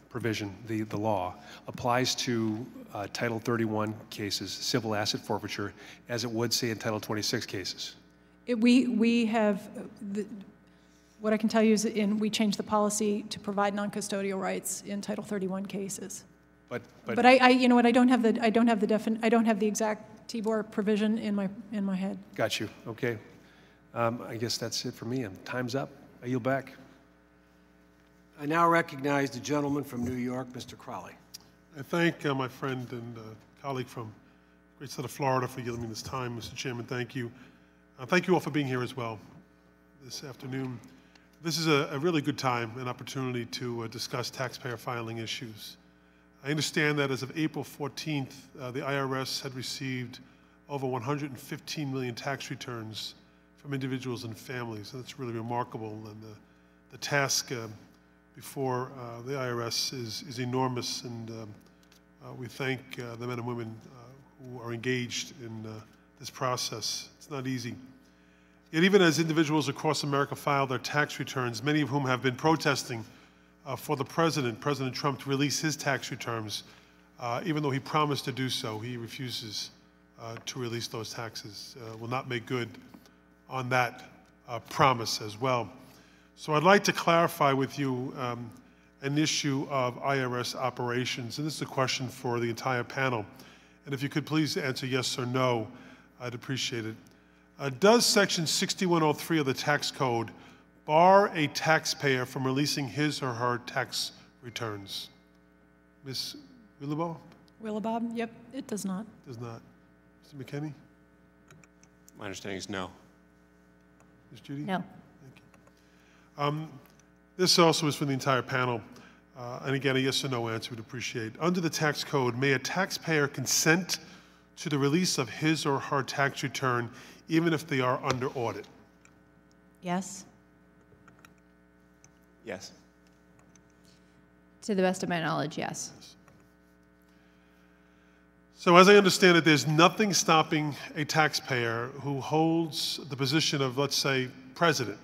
[SPEAKER 17] provision, the law, applies to Title 31 cases, civil asset forfeiture, as it would say in Title 26 cases?
[SPEAKER 10] We have, what I can tell you is we changed the policy to provide non-custodial rights in Title 31 cases. But I you know what, I don't have the exact TBOR provision in my head.
[SPEAKER 17] Got you, okay. I guess that's it for me, and time's up. I yield back.
[SPEAKER 7] I now recognize the gentleman from New York, Mr. Crowley.
[SPEAKER 18] I thank my friend and colleague from the great state of Florida for giving me this time, Mr. Chairman. Thank you. Thank you all for being here as well this afternoon. This is a really good time, an opportunity to discuss taxpayer filing issues. I understand that as of April 14th, the IRS had received over 115 million tax returns from individuals and families. That's really remarkable, and the task before the IRS is enormous, and we thank the men and women who are engaged in this process. It's not easy. Yet even as individuals across America file their tax returns, many of whom have been protesting for the President Trump, to release his tax returns, even though he promised to do so, he refuses to release those taxes, will not make good on that promise as well. So I'd like to clarify with you an issue of IRS operations, and this is a question for the entire panel. And if you could please answer yes or no, I'd appreciate it. Does Section 6103 of the tax code bar a taxpayer from releasing his or her tax returns? Ms. Willibaugh?
[SPEAKER 10] Willibaugh, yep, it does not.
[SPEAKER 18] Does not. Mr. McKinney?
[SPEAKER 4] My understanding is no.
[SPEAKER 18] Ms. Judy?
[SPEAKER 12] No.
[SPEAKER 18] This also is for the entire panel, and again, a yes or no answer we'd appreciate. Under the tax code, may a taxpayer consent to the release of his or her tax return even if they are under audit?
[SPEAKER 10] Yes.
[SPEAKER 4] Yes.
[SPEAKER 12] To the best of my knowledge, yes.
[SPEAKER 18] So as I understand it, there's nothing stopping a taxpayer who holds the position of, let's say, President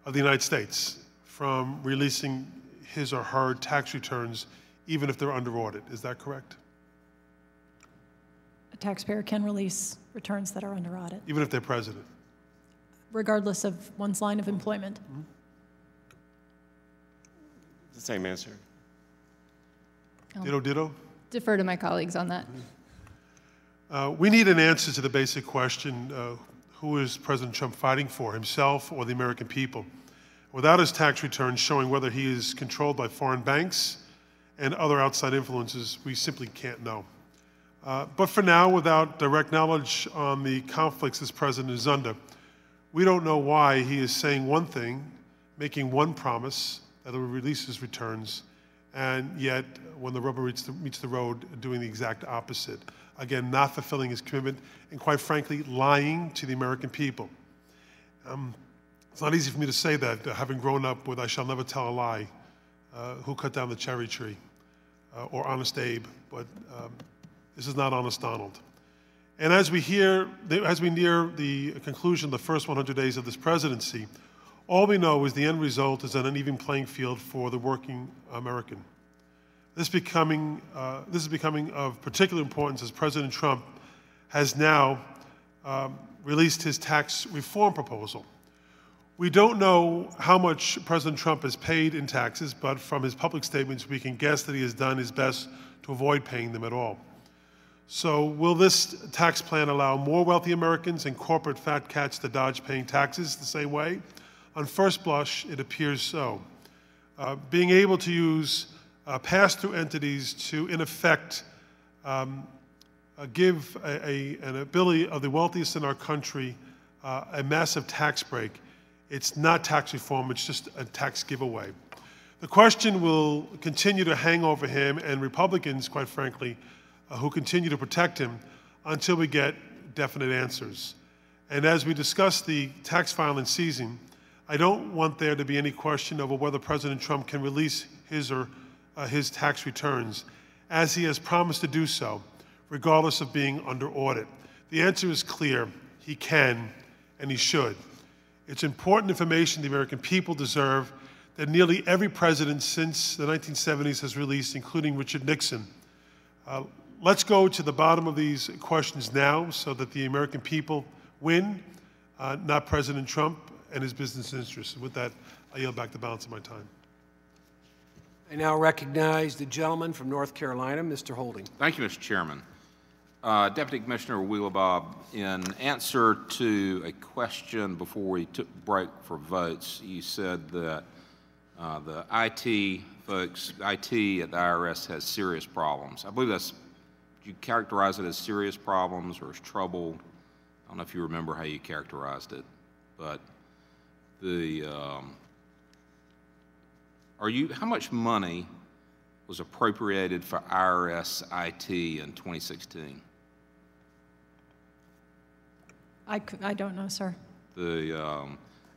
[SPEAKER 18] of the United States from releasing his or her tax returns even if they're under audit. Is that correct?
[SPEAKER 10] A taxpayer can release returns that are under audit,
[SPEAKER 18] Even if they're President?
[SPEAKER 10] regardless of one's line of employment.
[SPEAKER 18] Mm-hmm.
[SPEAKER 4] The same answer.
[SPEAKER 18] Ditto, ditto?
[SPEAKER 12] Defer to my colleagues on that.
[SPEAKER 18] We need an answer to the basic question, who is President Trump fighting for, himself or the American people? Without his tax returns showing whether he is controlled by foreign banks and other outside influences, we simply can't know. But for now, without direct knowledge on the conflicts this president is under, we don't know why he is saying one thing, making one promise that he will release his returns, and yet when the rubber meets the road, doing the exact opposite. Again, not fulfilling his commitment, and quite frankly, lying to the American people. It's not easy for me to say that, having grown up with I Shall Never Tell a Lie, Who Cut Down the Cherry Tree, or Honest Abe, but this is not Honest Donald. And as we near the conclusion of the first 100 days of this presidency, all we know is the end result is an uneven playing field for the working American. This is becoming of particular importance as President Trump has now released his tax reform proposal. We don't know how much President Trump has paid in taxes, but from his public statements, we can guess that he has done his best to avoid paying them at all. So will this tax plan allow more wealthy Americans and corporate fat cats to dodge paying taxes the same way? On first blush, it appears so. Being able to use pass-through entities to, in effect, give an ability of the wealthiest in our country a massive tax break. It's not tax reform, it's just a tax giveaway. The question will continue to hang over him and Republicans, quite frankly, who continue to protect him until we get definite answers. And as we discuss the tax filing season, I don't want there to be any question over whether President Trump can release his or his tax returns, as he has promised to do so, regardless of being under audit. The answer is clear. He can, and he should. It's important information the American people deserve that nearly every president since the 1970s has released, including Richard Nixon. Let's go to the bottom of these questions now so that the American people win, not President Trump and his business interests. With that, I yield back the balance of my time.
[SPEAKER 7] I now recognize the gentleman from North Carolina, Mr. Holding.
[SPEAKER 19] Thank you, Mr. Chairman. Deputy Commissioner Wheelabob, in answer to a question before we took break for votes, you said that the IT folks, IT at the IRS has serious problems. I believe that's, you characterize it as serious problems or as trouble. I don't know if you remember how you characterized it, but the, how much money was appropriated for IRS IT in 2016?
[SPEAKER 10] I don't know, sir.
[SPEAKER 19] I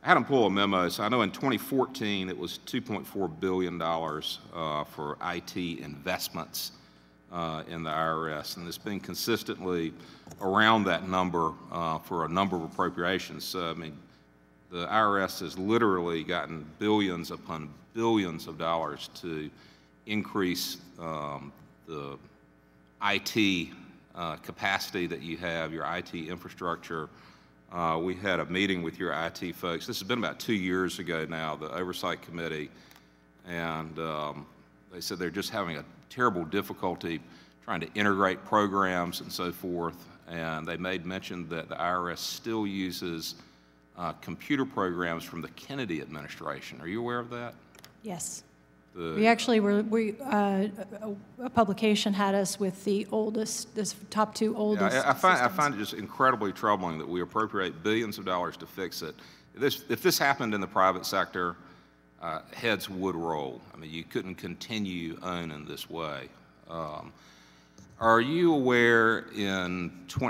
[SPEAKER 19] had them pull a memo, so I know in 2014 it was $2.4 billion for IT investments in the IRS, and it's been consistently around that number for a number of appropriations. So, I mean, the IRS has literally gotten billions upon billions of dollars to increase the IT capacity that you have, your IT infrastructure. We had a meeting with your IT folks. This has been about 2 years ago now, the Oversight Committee, and they said they're just having a terrible difficulty trying to integrate programs and so forth, and they made mention that the IRS still uses computer programs from the Kennedy administration. Are you aware of that?
[SPEAKER 10] Yes. We actually were, a publication had us with the oldest, this top 2 oldest.
[SPEAKER 19] Yeah, I find it just incredibly troubling that we appropriate billions of dollars to fix it. If this happened in the private sector, heads would roll. I mean, you couldn't continue owning this way. Are you aware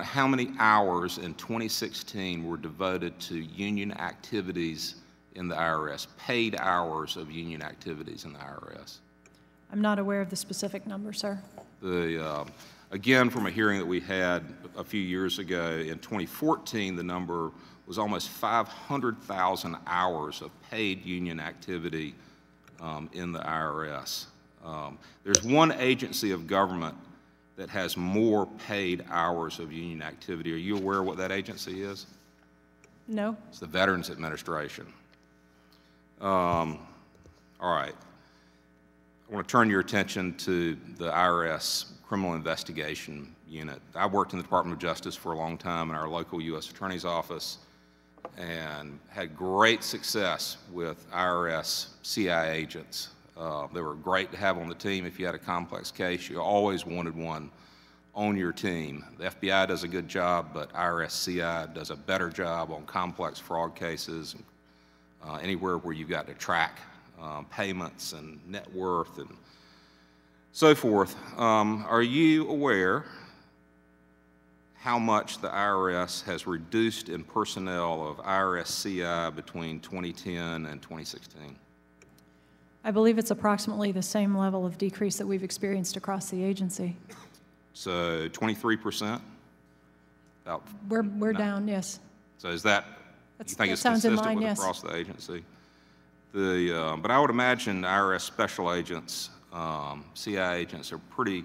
[SPEAKER 19] how many hours in 2016 were devoted to union activities in the IRS, paid hours of union activities in the IRS?
[SPEAKER 10] I'm not aware of the specific number, sir.
[SPEAKER 19] Again, from a hearing that we had a few years ago, in 2014, the number was almost 500,000 hours of paid union activity in the IRS. There's one agency of government that has more paid hours of union activity. Are you aware what that agency is?
[SPEAKER 10] No.
[SPEAKER 19] It's the Veterans Administration. All right. I want to turn your attention to the IRS Criminal Investigation Unit. I worked in the Department of Justice for a long time in our local U.S. Attorney's Office and had great success with IRS CI agents. They were great to have on the team. If you had a complex case, you always wanted one on your team. The FBI does a good job, but IRS CI does a better job on complex fraud cases, anywhere where you've got to track payments and net worth and so forth. Are you aware how much the IRS has reduced in personnel of IRS CI between 2010 and 2016?
[SPEAKER 10] I believe it's approximately the same level of decrease that we've experienced across the agency.
[SPEAKER 19] So 23%?
[SPEAKER 10] We're down, yes.
[SPEAKER 19] So is that, you think it's
[SPEAKER 10] sounds in
[SPEAKER 19] consistent
[SPEAKER 10] line,
[SPEAKER 19] with
[SPEAKER 10] yes.
[SPEAKER 19] across the agency? But I would imagine IRS special agents, CI agents, are pretty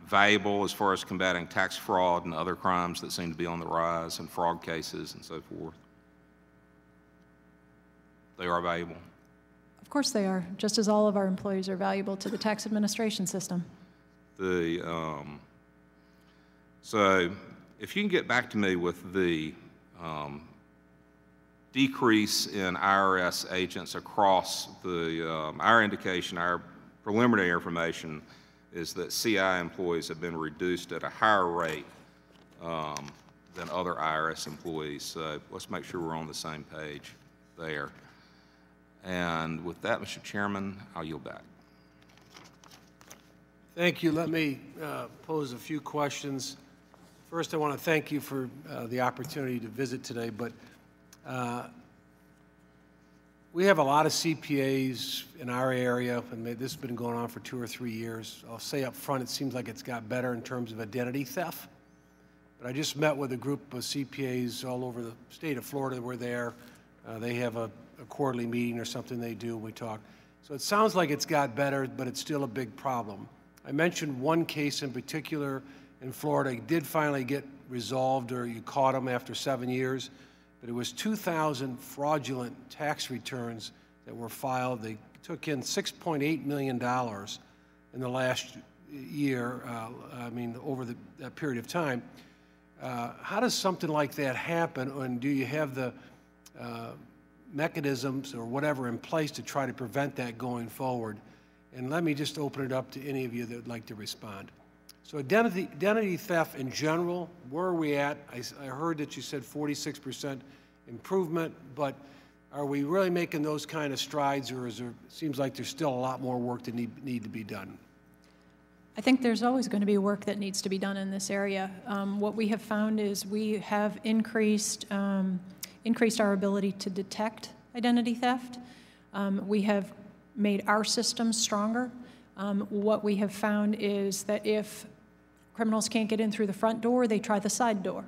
[SPEAKER 19] valuable as far as combating tax fraud and other crimes that seem to be on the rise, and fraud cases and so forth. They are valuable.
[SPEAKER 10] Of course they are, just as all of our employees are valuable to the tax administration system.
[SPEAKER 19] So if you can get back to me with the decrease in IRS agents across our indication, our preliminary information is that CI employees have been reduced at a higher rate than other IRS employees. So let's make sure we're on the same page there. And with that, Mr. Chairman, I'll yield back.
[SPEAKER 7] Thank you. Let me pose a few questions. First, I want to thank you for the opportunity to visit today, but we have a lot of CPAs in our area, and this has been going on for 2 or 3 years. I'll say up front, it seems like it's got better in terms of identity theft. But I just met with a group of CPAs all over the state of Florida. We're there. They have a a quarterly meeting or something they do, and we talk. So it sounds like it's got better, but it's still a big problem. I mentioned one case in particular in Florida. It did finally get resolved, or you caught them after 7 years, but it was 2,000 fraudulent tax returns that were filed. They took in $6.8 million in the last year, over that period of time. How does something like that happen, and do you have the mechanisms or whatever in place to try to prevent that going forward? And let me just open it up to any of you that would like to respond. So identity theft in general, where are we at? I heard that you said 46% improvement, but are we really making those kind of strides, or seems like there's still a lot more work that need to be done?
[SPEAKER 10] I think there's always going to be work that needs to be done in this area. What we have found is we have increased our ability to detect identity theft. We have made our systems stronger. What we have found is that if criminals can't get in through the front door, they try the side door.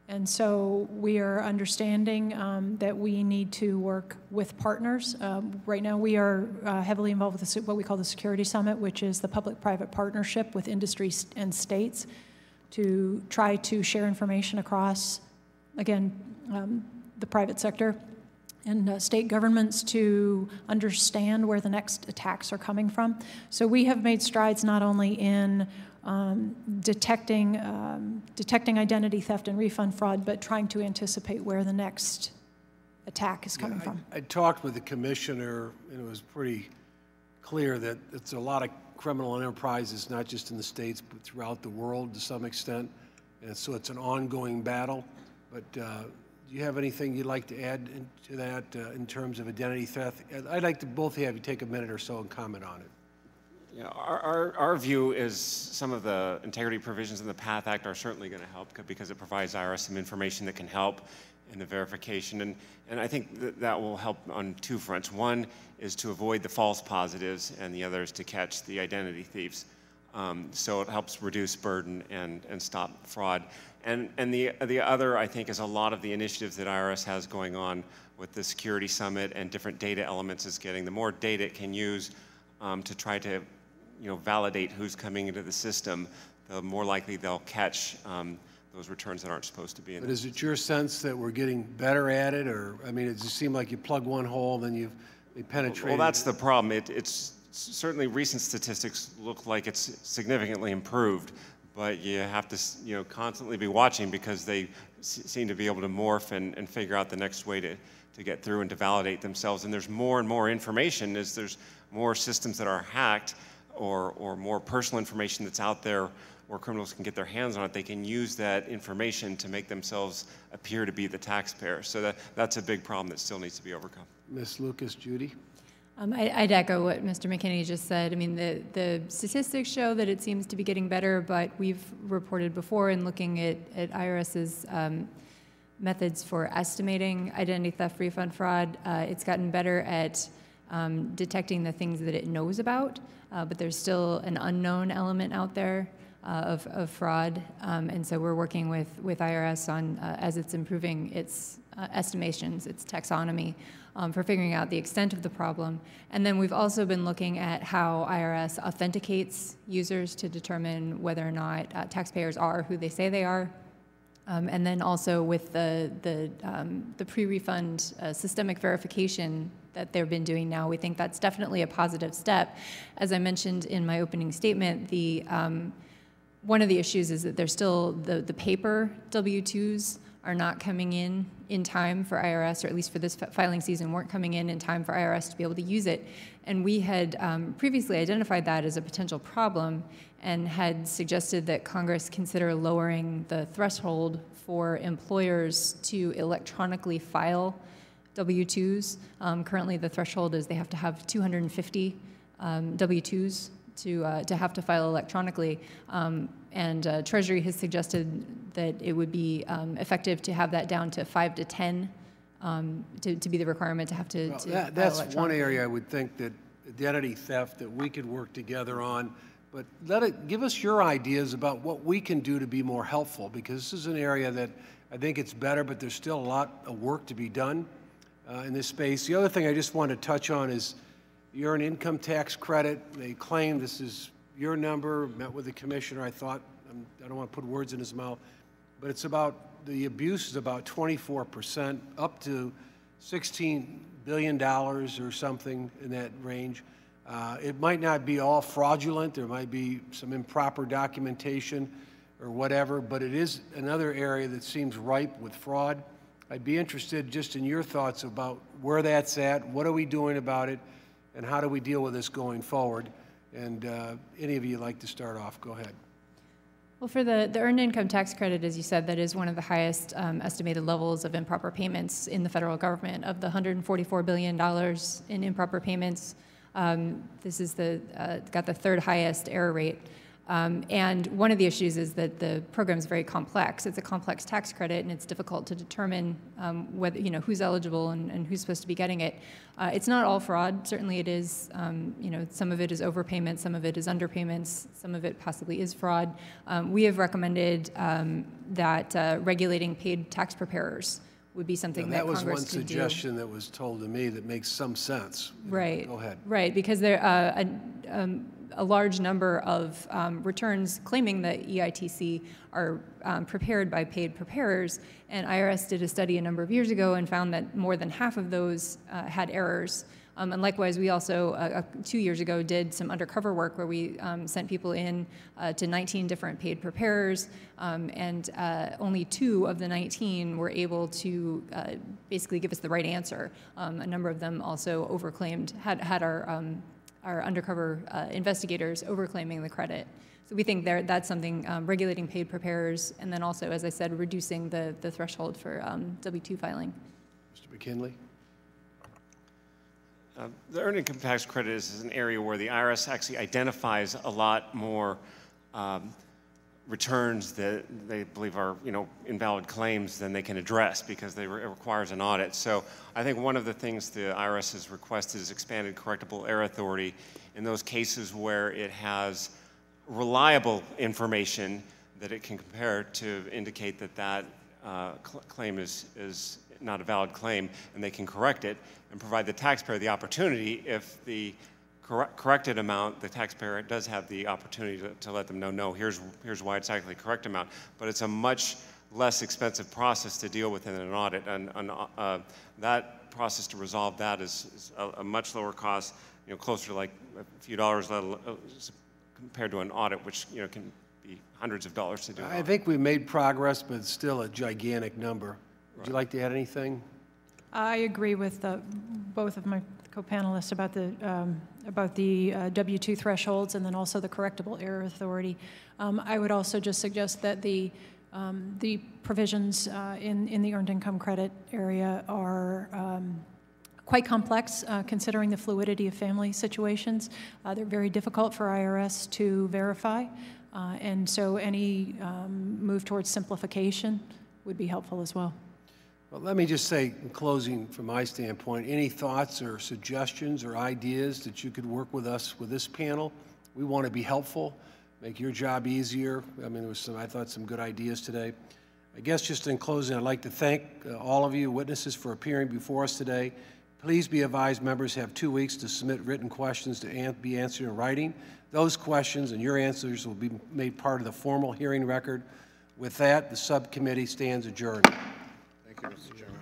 [SPEAKER 10] And so we are understanding that we need to work with partners. Right now we are heavily involved with what we call the Security Summit, which is the public-private partnership with industry and states to try to share information across, again, the private sector and state governments to understand where the next attacks are coming from. So we have made strides not only in detecting identity theft and refund fraud, but trying to anticipate where the next attack is coming from.
[SPEAKER 7] I talked with the commissioner, and it was pretty clear that it's a lot of criminal enterprises, not just in the States, but throughout the world to some extent. And so it's an ongoing battle. But do you have anything you'd like to add to that in terms of identity theft? I'd like to both have you take a minute or so and comment on it.
[SPEAKER 4] Yeah, our view is some of the integrity provisions in the PATH Act are certainly going to help because it provides IRS some information that can help in the verification. And I think that will help on two fronts. One is to avoid the false positives, and the other is to catch the identity thieves. So it helps reduce burden and stop fraud. And the other, I think, is a lot of the initiatives that IRS has going on with the Security Summit and different data elements it's getting. The more data it can use to try to validate who's coming into the system, the more likely they'll catch those returns that aren't supposed to be in.
[SPEAKER 7] But is it your sense that we're getting better at it, or I mean, it just seemed like you plug one hole, then they penetrate?
[SPEAKER 4] Well, that's the problem. It's certainly recent statistics look like it's significantly improved, but you have to constantly be watching because they seem to be able to morph and figure out the next way to get through and to validate themselves. And there's more and more information as there's more systems that are hacked or more personal information that's out there where criminals can get their hands on it. They can use that information to make themselves appear to be the taxpayer. So that's a big problem that still needs to be overcome.
[SPEAKER 7] Ms. Lucas, Judy?
[SPEAKER 12] I'd echo what Mr. McKinney just said. I mean, the statistics show that it seems to be getting better, but we've reported before in looking at IRS's methods for estimating identity theft, refund fraud, it's gotten better at detecting the things that it knows about, but there's still an unknown element out there of fraud, and so we're working with IRS on, as it's improving its estimations, its taxonomy, for figuring out the extent of the problem. And then we've also been looking at how IRS authenticates users to determine whether or not taxpayers are who they say they are. And then also with the pre-refund systemic verification that they've been doing now, we think that's definitely a positive step. As I mentioned in my opening statement, one of the issues is that there's still the paper W-2s are not coming in time for IRS, or at least for this filing season, weren't coming in time for IRS to be able to use it. And we had previously identified that as a potential problem and had suggested that Congress consider lowering the threshold for employers to electronically file W-2s. Currently, the threshold is they have to have 250 W-2s to have to file electronically. And Treasury has suggested that it would be effective to have that down to 5 to 10 to be the requirement to have to file
[SPEAKER 7] that's one area I would think that identity theft that we could work together on. But give us your ideas about what we can do to be more helpful, because this is an area that I think it's better, but there's still a lot of work to be done. in this space. The other thing I just want to touch on is you're an income tax credit. They claim this is your number. Met with the commissioner. I thought, I don't want to put words in his mouth, but it's about, the abuse is about 24%, up to $16 billion or something in that range. It might not be all fraudulent. There might be some improper documentation or whatever, but it is another area that seems ripe with fraud. I'd be interested just in your thoughts about where that's at, what are we doing about it, and how do we deal with this going forward? And any of you like to start off, go ahead.
[SPEAKER 12] Well, for the earned income tax credit, as you said, that is one of the highest estimated levels of improper payments in the federal government. Of the $144 billion in improper payments, this is got the third highest error rate. And one of the issues is that the program is very complex. It's a complex tax credit, and it's difficult to determine whether, who's eligible and who's supposed to be getting it. It's not all fraud. Certainly it is, some of it is overpayment, some of it is underpayments, some of it possibly is fraud. We have recommended that regulating paid tax preparers would be something that Congress could do.
[SPEAKER 7] That was one suggestion that was told to me that makes some sense.
[SPEAKER 12] Right.
[SPEAKER 7] Go ahead.
[SPEAKER 12] Right, because there a large number of returns claiming that EITC are prepared by paid preparers, and IRS did a study a number of years ago and found that more than half of those had errors. And likewise, we also, 2 years ago, did some undercover work where we sent people in to 19 different paid preparers, and only 2 of the 19 were able to basically give us the right answer. A number of them also overclaimed, had our undercover investigators overclaiming the credit. So we think that's something, regulating paid preparers, and then also, as I said, reducing the threshold for W-2 filing.
[SPEAKER 7] Mr. McKinley?
[SPEAKER 4] The earned income tax credit is an area where the IRS actually identifies a lot more returns that they believe are, invalid claims than they can address because it requires an audit. So I think one of the things the IRS has requested is expanded correctable error authority in those cases where it has reliable information that it can compare to indicate that claim is not a valid claim, and they can correct it and provide the taxpayer the opportunity, if the corrected amount, the taxpayer does have the opportunity to let them know, no, here's why it's actually the correct amount. But it's a much less expensive process to deal with in an audit, and that process to resolve that is a much lower cost, closer to like a few dollars compared to an audit, which can be hundreds of dollars to do.
[SPEAKER 7] I think we made progress, but it's still a gigantic number. Would you like to add anything?
[SPEAKER 10] I agree with both of my co-panelists about the W-2 thresholds and then also the correctable error authority. I would also just suggest that the provisions in the earned income credit area are quite complex, considering the fluidity of family situations. They're very difficult for IRS to verify, and so any move towards simplification would be helpful as well.
[SPEAKER 7] Well, let me just say, in closing, from my standpoint, any thoughts or suggestions or ideas that you could work with us with this panel? We want to be helpful, make your job easier. I mean, there was I thought, some good ideas today. I guess just in closing, I'd like to thank all of you witnesses for appearing before us today. Please be advised, members have 2 weeks to submit written questions to be answered in writing. Those questions and your answers will be made part of the formal hearing record. With that, the subcommittee stands adjourned.
[SPEAKER 11] Thank you, Mr. Chairman.